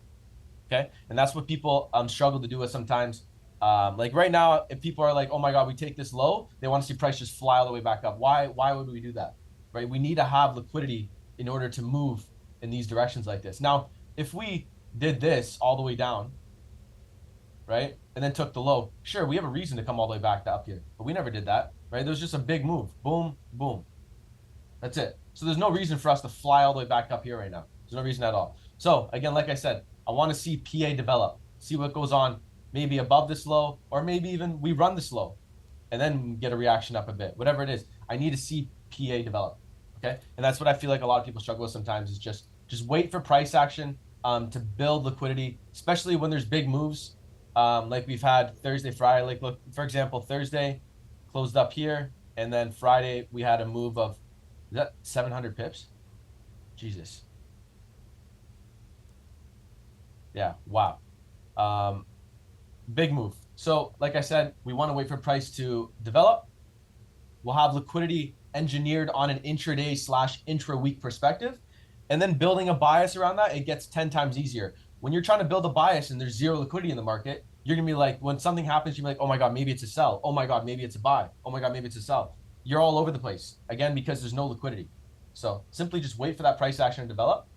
Okay? And that's what people struggle to do with sometimes. Like right now, if people are like, oh my God, we take this low, they want to see price just fly all the way back up. Why would we do that? Right? We need to have liquidity in order to move in these directions like this. Now, if we did this all the way down, right, and then took the low, sure, we have a reason to come all the way back to up here, but we never did that, right? There was just a big move, boom, boom. That's it. So there's no reason for us to fly all the way back up here right now. There's no reason at all. So again, like I said, I want to see PA develop, see what goes on, maybe above this low, or maybe even we run this low and then get a reaction up a bit, whatever it is. I need to see PA develop. Okay. And that's what I feel like a lot of people struggle with sometimes is just wait for price action to build liquidity, especially when there's big moves. Like we've had Thursday, Friday. Like, look, for example, Thursday closed up here, and then Friday we had a move of, is that 700 pips? Jesus. Yeah, wow. Big move. So, like I said, we want to wait for price to develop. We'll have liquidity engineered on an intraday / intra-week perspective. And then building a bias around that, it gets 10 times easier. When you're trying to build a bias and there's zero liquidity in the market, you're going to be like, when something happens, you're like, oh my God, maybe it's a sell. Oh my God, maybe it's a buy. Oh my God, maybe it's a sell. You're all over the place, again, because there's no liquidity. So simply just wait for that price action to develop,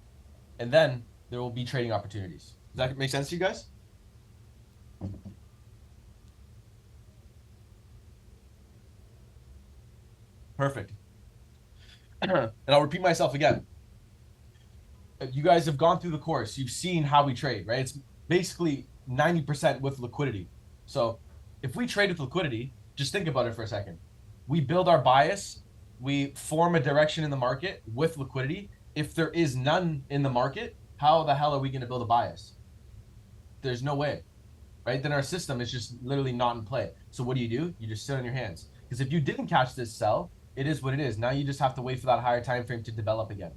and then there will be trading opportunities. Does that make sense to you guys? Perfect. And I'll repeat myself again. You guys have gone through the course. You've seen how we trade, right? It's basically 90% with liquidity. So if we trade with liquidity, just think about it for a second. We build our bias. We form a direction in the market with liquidity. If there is none in the market, how the hell are we going to build a bias? There's no way, right? Then our system is just literally not in play. So what do? You just sit on your hands. Because if you didn't catch this sell, it is what it is. Now you just have to wait for that higher time frame to develop again.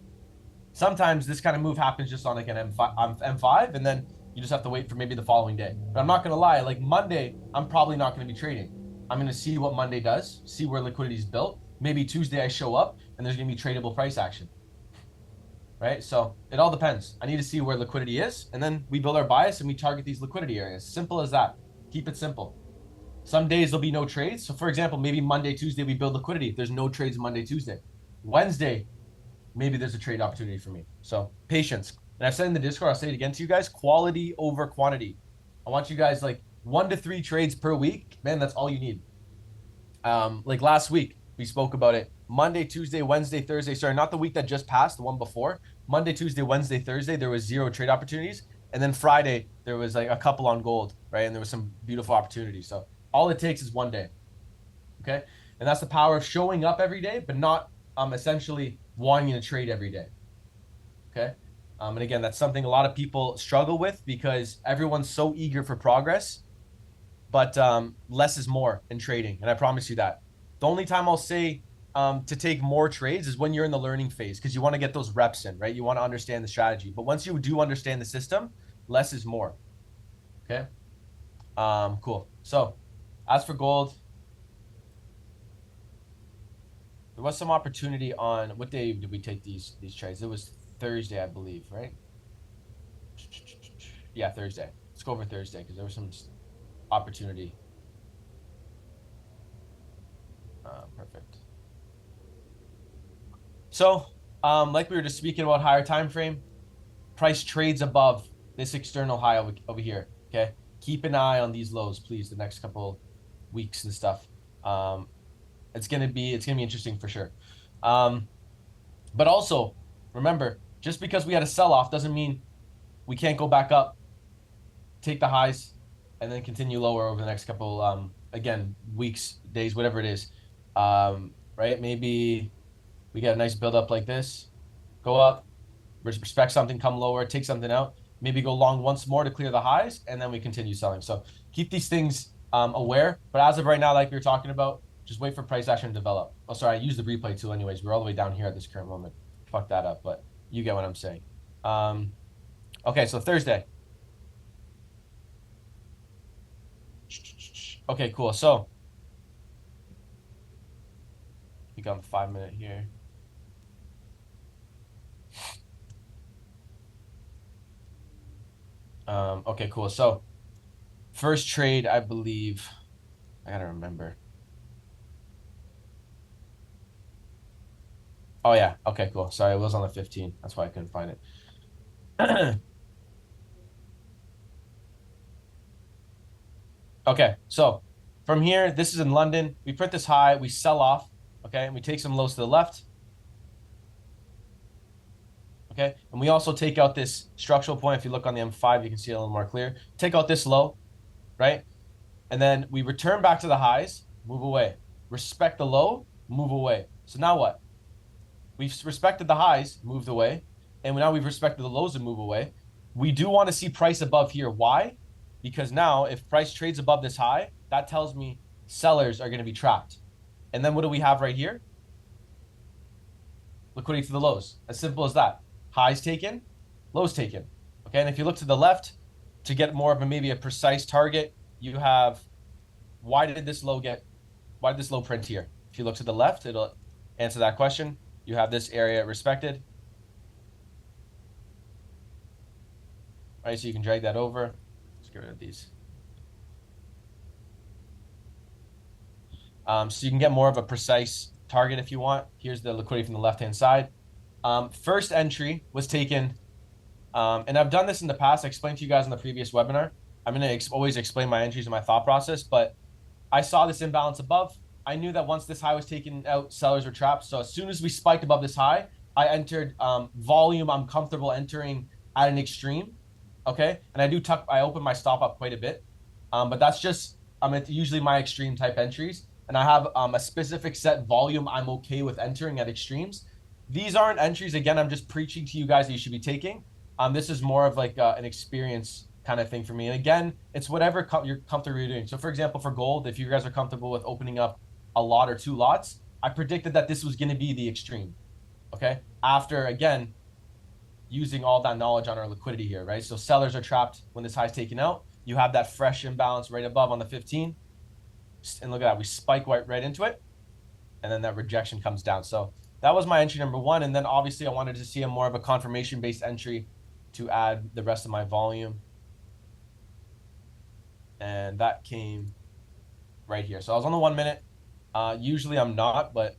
Sometimes this kind of move happens just on like an M5, and then you just have to wait for maybe the following day. But I'm not going to lie, like Monday, I'm probably not going to be trading. I'm going to see what Monday does, see where liquidity is built. Maybe Tuesday I show up and there's going to be tradable price action. Right? So it all depends. I need to see where liquidity is, and then we build our bias and we target these liquidity areas. Simple as that. Keep it simple. Some days there'll be no trades. So for example, maybe Monday, Tuesday, we build liquidity. There's no trades Monday, Tuesday. Wednesday, maybe there's a trade opportunity for me. So patience. And I've said in the Discord, I'll say it again to you guys, quality over quantity. I want you guys like 1 to 3 trades per week. Man, that's all you need. Like last week, we spoke about it. Monday, Tuesday, Wednesday, Thursday. Sorry, not the week that just passed, the one before. Monday, Tuesday, Wednesday, Thursday, there was 0 trade opportunities. And then Friday, there was like a couple on gold, right? And there was some beautiful opportunities. So all it takes is 1 day. Okay. And that's the power of showing up every day, but not essentially wanting to trade every day. Okay. And again, that's something a lot of people struggle with because everyone's so eager for progress, but less is more in trading. And I promise you that. The only time I'll say to take more trades is when you're in the learning phase, because you want to get those reps in, right? You want to understand the strategy. But once you do understand the system, less is more. Okay. Cool. So as for gold, there was some opportunity on, what day did we take these trades? It was Thursday, I believe, right? Yeah, Thursday. Let's go over Thursday because there was some opportunity. Perfect. So, like we were just speaking about higher time frame, price trades above this external high over here. Okay, keep an eye on these lows, please. The next couple weeks and stuff. It's gonna be interesting for sure. But also remember, just because we had a sell-off doesn't mean we can't go back up, take the highs, and then continue lower over the next couple again, weeks, days, whatever it is. Right? Maybe we get a nice build up like this, go up, respect something, come lower, take something out, maybe go long once more to clear the highs, and then we continue selling. So keep these things aware. But as of right now, like we were talking about, just wait for price action to develop. Oh, sorry, I used the replay tool anyways. We're all the way down here at this current moment. Fuck that up, but you get what I'm saying. Okay, so Thursday. Okay, cool. So we got 5 minute here. Okay, cool. So first trade, I believe, I gotta remember. Oh yeah. Okay, cool. Sorry, it was on the 15. That's why I couldn't find it. Okay, so from here, this is in London. We print this high, we sell off, okay, and we take some lows to the left. Okay, and we also take out this structural point. If you look on the M5, you can see it a little more clear. Take out this low, right? And then we return back to the highs, move away. Respect the low, move away. So now what? We've respected the highs, moved away, and now we've respected the lows and move away. We do want to see price above here. Why? Because now if price trades above this high, that tells me sellers are going to be trapped. And then what do we have right here? Liquidity to the lows. As simple as that. Highs taken, lows taken. Okay, and if you look to the left to get more of a maybe a precise target, you have why did this low print here? If you look to the left, it'll answer that question. You have this area respected. All right, so you can drag that over. Let's get rid of these. So you can get more of a precise target if you want. Here's the liquidity from the left-hand side. First entry was taken, and I've done this in the past. I explained to you guys in the previous webinar. I'm going to always explain my entries and my thought process, but I saw this imbalance above. I knew that once this high was taken out, sellers were trapped. So as soon as we spiked above this high, I entered volume I'm comfortable entering at an extreme. Okay, and I open my stop up quite a bit, but that's just usually my extreme type entries, and I have a specific set volume I'm okay with entering at extremes. These aren't entries. Again, I'm just preaching to you guys that you should be taking. This is more of like an experience kind of thing for me. And again, it's whatever you're comfortable doing. So for example, for gold, if you guys are comfortable with opening up a lot or two lots, I predicted that this was going to be the extreme. Okay, after again using all that knowledge on our liquidity here, right? So sellers are trapped when this high is taken out. You have that fresh imbalance right above on the 15, and look at that, we spike right into it, and then that rejection comes down. So that was my entry number one, and then obviously I wanted to see a more of a confirmation based entry to add the rest of my volume, and that came right here. So I was on the 1 minute. Usually I'm not, but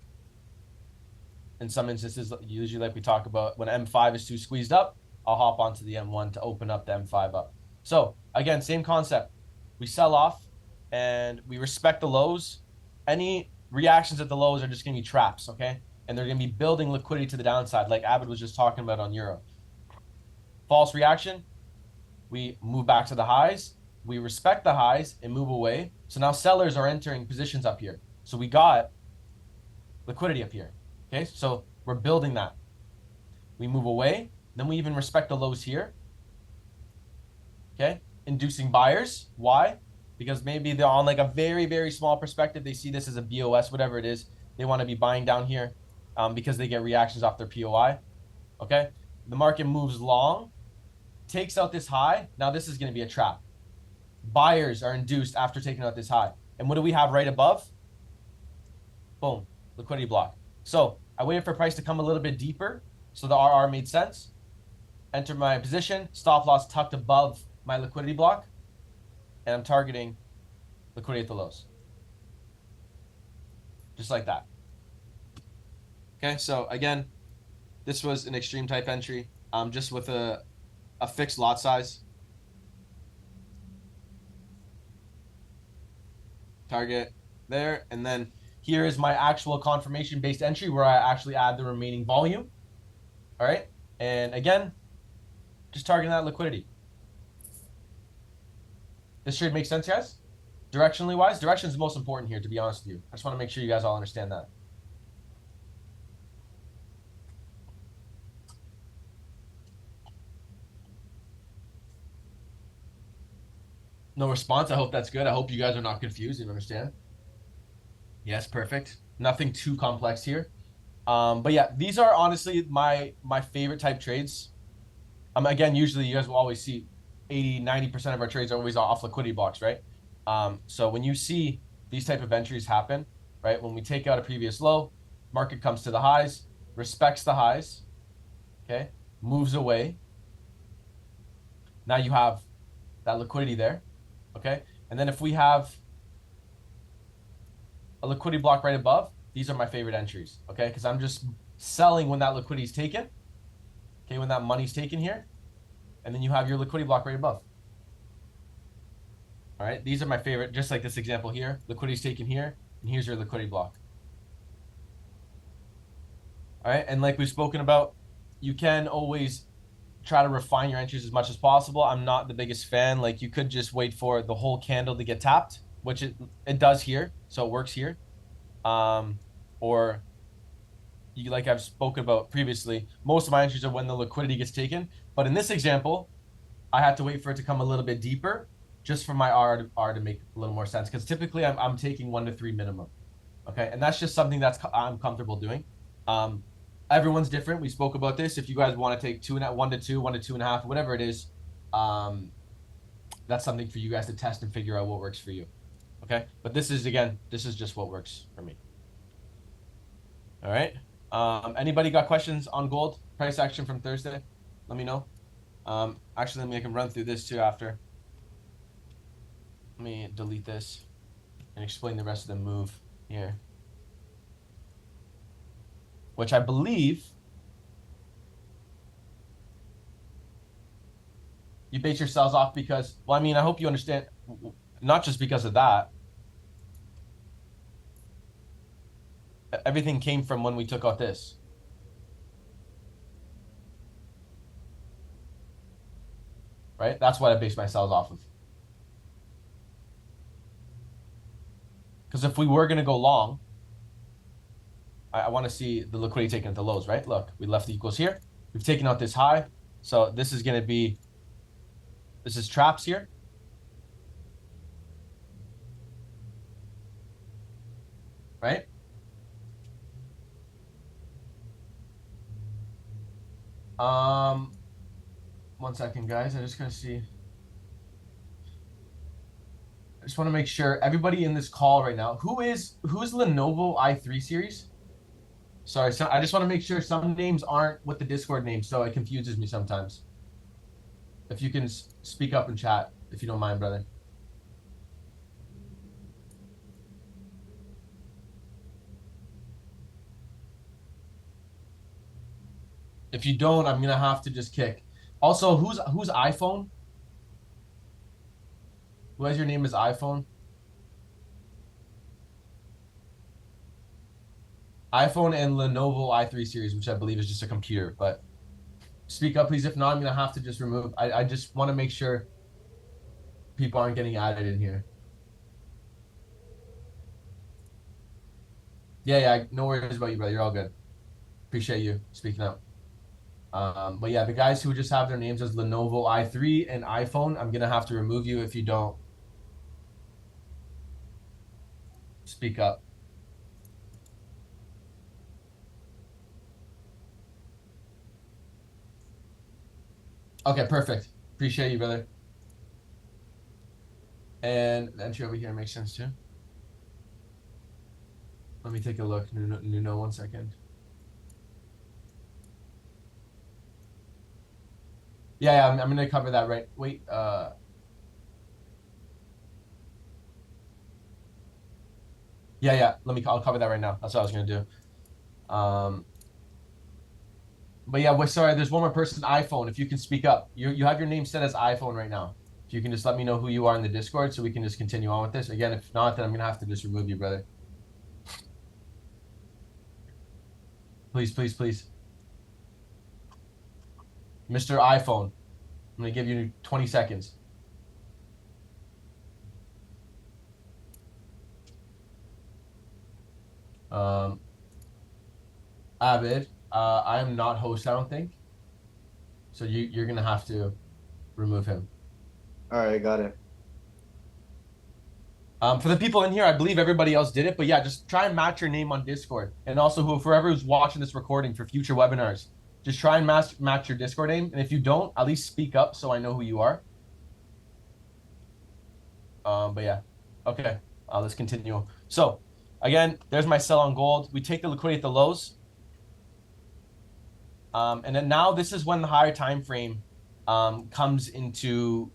in some instances, usually like we talk about, when M5 is too squeezed up, I'll hop onto the M1 to open up the M5 up. So again, same concept. We sell off and we respect the lows. Any reactions at the lows are just going to be traps, okay? And they're going to be building liquidity to the downside, like Abid was just talking about on Euro. False reaction, we move back to the highs. We respect the highs and move away. So now sellers are entering positions up here. So we got liquidity up here. Okay, so we're building that. We move away, then we even respect the lows here. Okay, inducing buyers. Why? Because maybe they're on like a very, very small perspective. They see this as a BOS, whatever it is. They want to be buying down here because they get reactions off their POI. Okay, the market moves long, takes out this high. Now this is going to be a trap. Buyers are induced after taking out this high. And what do we have right above? Boom, liquidity block. So I waited for price to come a little bit deeper, so the RR made sense. Enter my position, stop loss tucked above my liquidity block, and I'm targeting liquidity at the lows. Just like that. Okay, so again, this was an extreme type entry, just with a fixed lot size. Target there, and then here is my actual confirmation based entry where I actually add the remaining volume. All right. And again, just targeting that liquidity. This trade makes sense, guys? Directionally wise, direction is the most important here, to be honest with you. I just want to make sure you guys all understand that. No response. I hope that's good. I hope you guys are not confused and understand. Yes, perfect. Nothing too complex here. But yeah, these are honestly my favorite type trades. Again, usually you guys will always see 80-90% of our trades are always off liquidity blocks, right? So when you see these type of entries happen, right? When we take out a previous low, market comes to the highs, respects the highs, okay? Moves away. Now you have that liquidity there, okay? And then if we have a liquidity block right above, these are my favorite entries, okay? Because I'm just selling when that liquidity is taken, okay? When that money's taken here, and then you have your liquidity block right above. All right, these are my favorite, just like this example here. Liquidity is taken here, and here's your liquidity block. All right, and like we've spoken about, you can always try to refine your entries as much as possible. I'm not the biggest fan. Like you could just wait for the whole candle to get tapped, which it does here, so it works here. Or you, like I've spoken about previously, most of my entries are when the liquidity gets taken. But in this example, I had to wait for it to come a little bit deeper just for my R to make a little more sense. Because typically I'm taking 1 to 3 minimum. Okay, and that's just something I'm comfortable doing. Everyone's different. We spoke about this. If you guys want to take 1 to 2, 1 to 2.5, whatever it is, that's something for you guys to test and figure out what works for you. Okay, but this is just what works for me. All right. Anybody got questions on gold price action from Thursday? Let me know. Actually, let me I can run through this too after. Let me delete this and explain the rest of the move here. Which I believe you base your sells off because, well, I mean, I hope you understand, not just because of that. Everything came from when we took out this. Right? That's what I base my sells off of. Because if we were going to go long, I want to see the liquidity taken at the lows, right? Look, we left the equals here. We've taken out this high. So this is going to be, this is traps here. Right? One second, guys. I'm just going to see. I just want to make sure everybody in this call right now, who's Lenovo i3 series? Sorry, so I just want to make sure some names aren't with the Discord name, so it confuses me sometimes. If you can speak up in chat, if you don't mind, brother. If you don't, I'm gonna have to just kick. Also, who's iPhone? Who has your name as iPhone? iPhone and Lenovo i3 series, which I believe is just a computer, but speak up, please. If not, I'm gonna have to just remove. I just want to make sure people aren't getting added in here. Yeah, no worries about you, brother. You're all good. Appreciate you speaking up. But yeah, the guys who just have their names as Lenovo i3 and iPhone, I'm gonna have to remove you if you don't speak up. Okay, perfect. Appreciate you, brother. And the entry over here makes sense too. Let me take a look. Nuno, 1 second. Yeah, I'm gonna cover that right. Wait, yeah. I'll cover that right now. That's what I was gonna do. But yeah, sorry, there's one more person, iPhone. If you can speak up, you have your name set as iPhone right now. If you can just let me know who you are in the Discord, so we can just continue on with this. Again, if not, then I'm gonna have to just remove you, brother. Please. Mr. iPhone, I'm gonna give you 20 seconds. Abid, I am not host, I don't think. So you're gonna have to remove him. All right, got it. For the people in here, I believe everybody else did it, but yeah, just try and match your name on Discord. And also forever who's watching this recording for future webinars, just try and match your Discord name. And if you don't, at least speak up so I know who you are. But yeah, okay, let's continue. So again, there's my sell on gold. We take the liquidity at the lows. And then now this is when the higher time frame comes into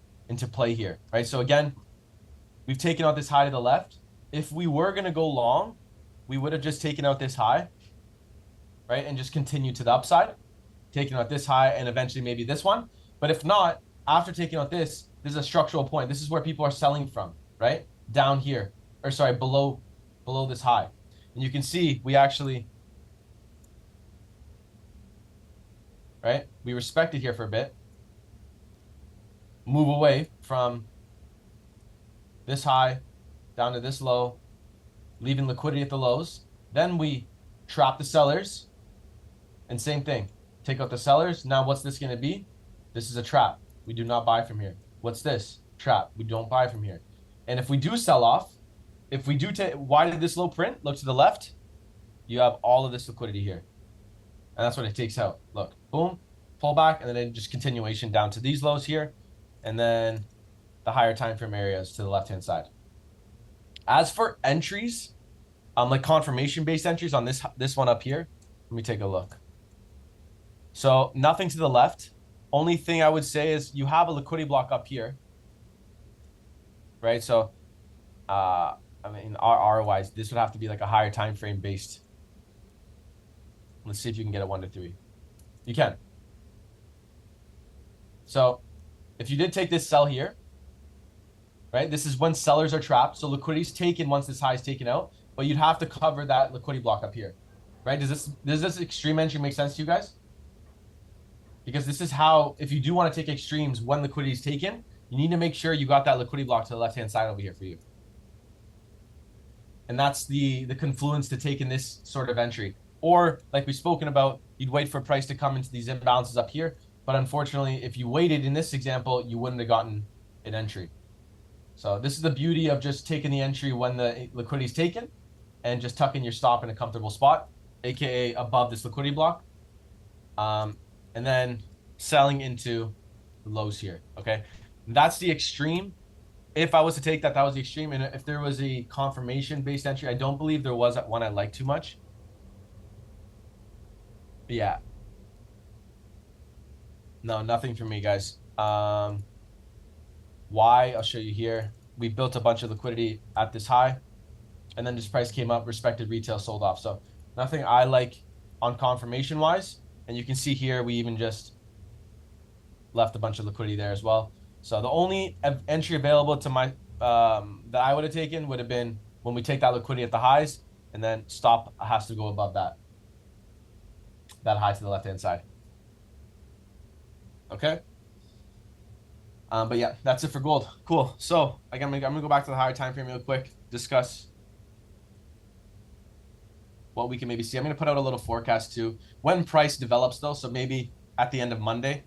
play here, right? So again, we've taken out this high to the left. If we were going to go long, we would have just taken out this high, right? And just continued to the upside, taking out this high and eventually maybe this one. But if not, after taking out this is a structural point. This is where people are selling from, right? Down here, or sorry, below this high. And you can see we actually right? We respect it here for a bit. Move away from this high down to this low, leaving liquidity at the lows. Then we trap the sellers, and same thing. Take out the sellers. Now what's this going to be? This is a trap. We do not buy from here. What's this? Trap. We don't buy from here. And if we do sell off, if we do take, why did this low print? Look to the left. You have all of this liquidity here. And that's what it takes out. Look, boom, pull back, and then just continuation down to these lows here. And then the higher time frame areas to the left-hand side. As for entries, like confirmation-based entries on this one up here, let me take a look. So nothing to the left. Only thing I would say is you have a liquidity block up here, right? So, I mean, ROIs, this would have to be like a higher time frame based. Let's see if you can get a 1 to 3. You can. So, if you did take this sell here, right? This is when sellers are trapped. So liquidity's taken once this high is taken out, but you'd have to cover that liquidity block up here, right? Does this extreme entry make sense to you guys? Because this is how, if you do want to take extremes when liquidity is taken, you need to make sure you got that liquidity block to the left-hand side over here for you. And that's the confluence to take in this sort of entry. Or like we've spoken about, you'd wait for price to come into these imbalances up here. But unfortunately, if you waited in this example, you wouldn't have gotten an entry. So this is the beauty of just taking the entry when the liquidity is taken and just tucking your stop in a comfortable spot, aka above this liquidity block. And then selling into the lows here, okay? That's the extreme. If I was to take that, that was the extreme. And if there was a confirmation-based entry, I don't believe there was one I liked too much. But yeah. No, nothing for me, guys. Why? I'll show you here. We built a bunch of liquidity at this high, and then this price came up, respected retail, sold off. So nothing I like on confirmation-wise. And you can see here, we even just left a bunch of liquidity there as well. So the only entry available to my that I would have taken would have been when we take that liquidity at the highs, and then stop has to go above that high to the left-hand side. Okay. But yeah, that's it for gold. Cool. So again, I'm gonna go back to the higher time frame real quick, discuss what we can maybe see. I'm gonna put out a little forecast too when price develops though. So maybe at the end of Monday,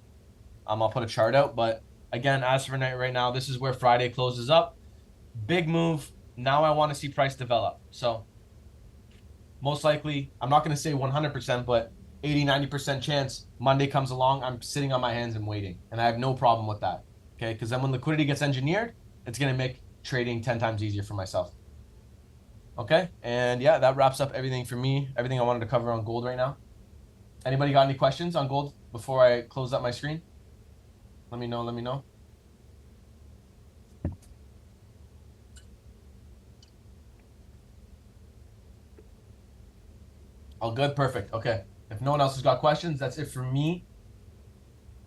I'll put a chart out. But again, as for right now, this is where Friday closes up. Big move. Now I want to see price develop. So most likely, I'm not gonna say 100%, but 80-90% chance Monday comes along, I'm sitting on my hands and waiting, and I have no problem with that. Okay, because then when liquidity gets engineered, it's gonna make trading 10 times easier for myself. Okay, and yeah, that wraps up everything for me. Everything I wanted to cover on gold right now. Anybody got any questions on gold before I close up my screen? Let me know. Let me know. All good, perfect. Okay. If no one else has got questions, that's it for me.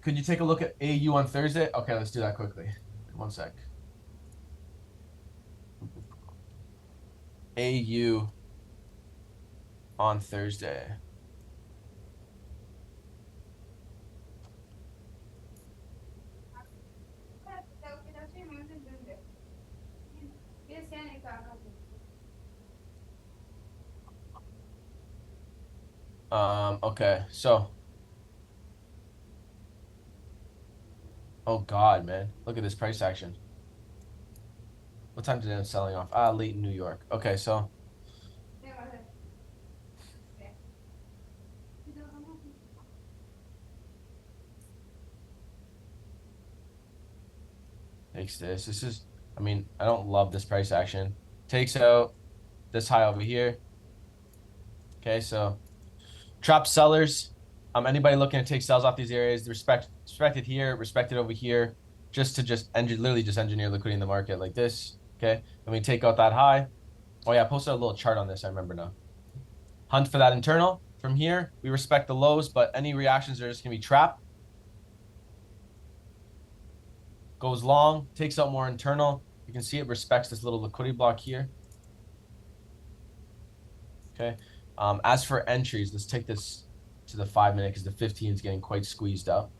Could you take a look at AU on Thursday? Okay, let's do that quickly. 1 sec. AU on Thursday. Okay, so. Oh God, man. Look at this price action. What time did it end up selling off? Late in New York. Okay, so. Takes this. This is, I mean, I don't love this price action. Takes out this high over here. Okay, so trap sellers. Anybody looking to take sales off these areas, respected here, respected over here, literally just engineer liquidity in the market like this. Okay, then we take out that high. Oh yeah, I posted a little chart on this. I remember now. Hunt for that internal. From here, we respect the lows, but any reactions are just gonna be trap. Goes long, takes out more internal. You can see it respects this little liquidity block here. Okay. As for entries, let's take this to the 5-minute because the 15 is getting quite squeezed up.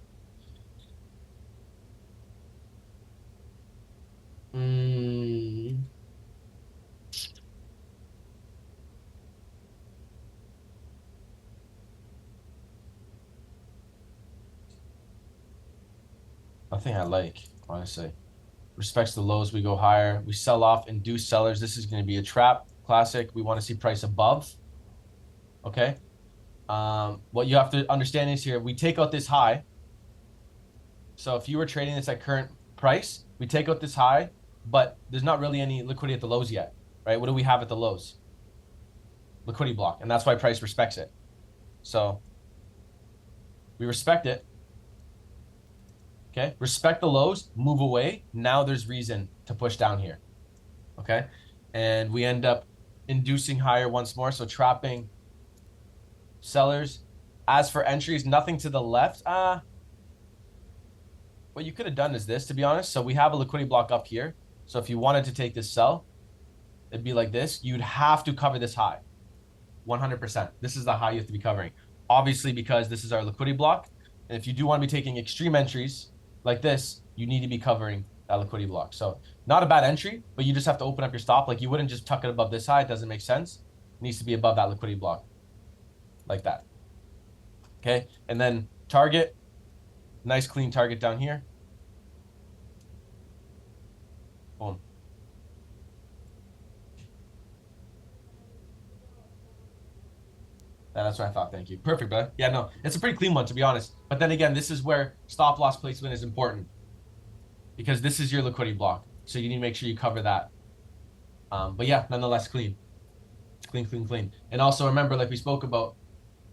Nothing I like, honestly. Respects the lows, we go higher. We sell off, induce sellers. This is going to be a trap. Classic. We want to see price above. Okay. What you have to understand is here, we take out this high. So if you were trading this at current price, we take out this high, but there's not really any liquidity at the lows yet, right? What do we have at the lows? Liquidity block, and that's why price respects it. So we respect it. Okay, respect the lows, move away. Now there's reason to push down here. Okay, and we end up inducing higher once more. So trapping sellers. As for entries, nothing to the left. What you could have done is this, to be honest. So we have a liquidity block up here. So if you wanted to take this sell, it'd be like this. You'd have to cover this high. 100%. This is the high you have to be covering. Obviously, because this is our liquidity block. And if you do want to be taking extreme entries like this, you need to be covering that liquidity block. So not a bad entry, but you just have to open up your stop. Like you wouldn't just tuck it above this high. It doesn't make sense. It needs to be above that liquidity block. Like that. Okay. And then target. Nice clean target down here. Boom. That's what I thought. Thank you. Perfect, bud. Yeah, no, it's a pretty clean one, to be honest. But then again, this is where stop loss placement is important because this is your liquidity block. So you need to make sure you cover that. But yeah, nonetheless, clean. Clean, clean, clean. And also remember, like we spoke about,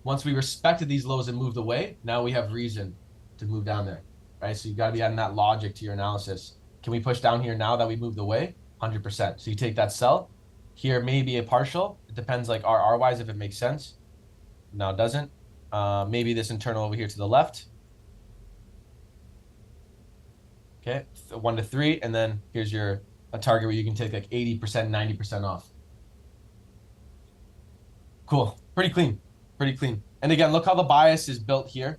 once we respected these lows and moved away, now we have reason to move down there, right? So you got to be adding that logic to your analysis. Can we push down here now that we moved away? 100%. So you take that sell. Here, maybe a partial. It depends like RR-wise if it makes sense. Now it doesn't. Maybe this internal over here to the left. Okay, 1 to 3, and then here's a target where you can take like 80%, 90% off. Cool, pretty clean, pretty clean. And again, look how the bias is built here,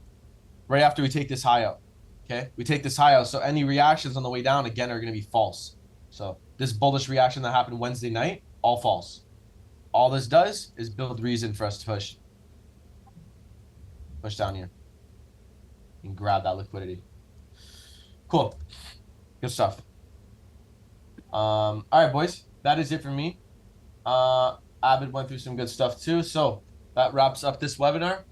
right after we take this high out. Okay, we take this high out, so any reactions on the way down again are going to be false. So this bullish reaction that happened Wednesday night, all false. All this does is build reason for us to push down here and grab that liquidity. Cool. Good stuff. All right, boys. That is it for me. Abid went through some good stuff too. So that wraps up this webinar.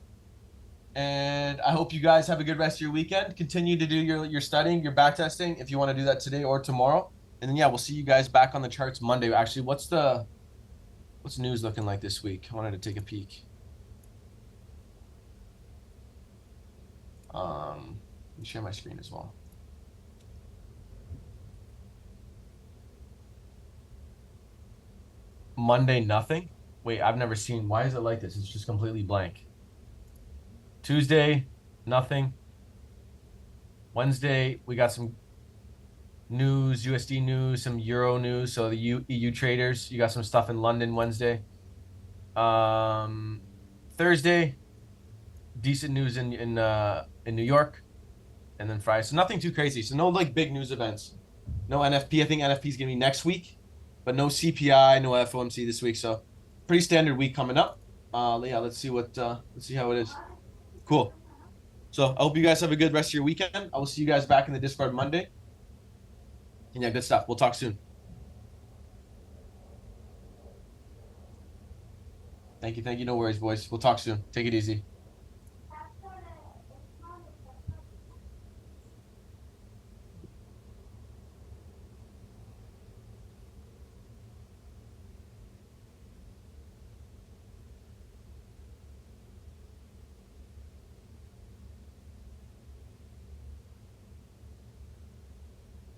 And I hope you guys have a good rest of your weekend. Continue to do your studying, your back testing if you want to do that today or tomorrow. And then yeah, we'll see you guys back on the charts Monday. Actually, what's news looking like this week? I wanted to take a peek. Let me share my screen as well. Monday, nothing. Wait, I've never seen. Why is it like this? It's just completely blank. Tuesday, nothing. Wednesday, we got some news, USD news, some Euro news. So the EU traders, you got some stuff in London Wednesday. Thursday, decent news in New York, and then Friday. So nothing too crazy. So no like big news events. No NFP. I think NFP is gonna be next week, but no CPI, no FOMC this week. So pretty standard week coming up. Yeah, let's see how it is. Cool. So I hope you guys have a good rest of your weekend. I will see you guys back in the Discord Monday. And yeah, good stuff. We'll talk soon. Thank you. No worries, boys. We'll talk soon. Take it easy.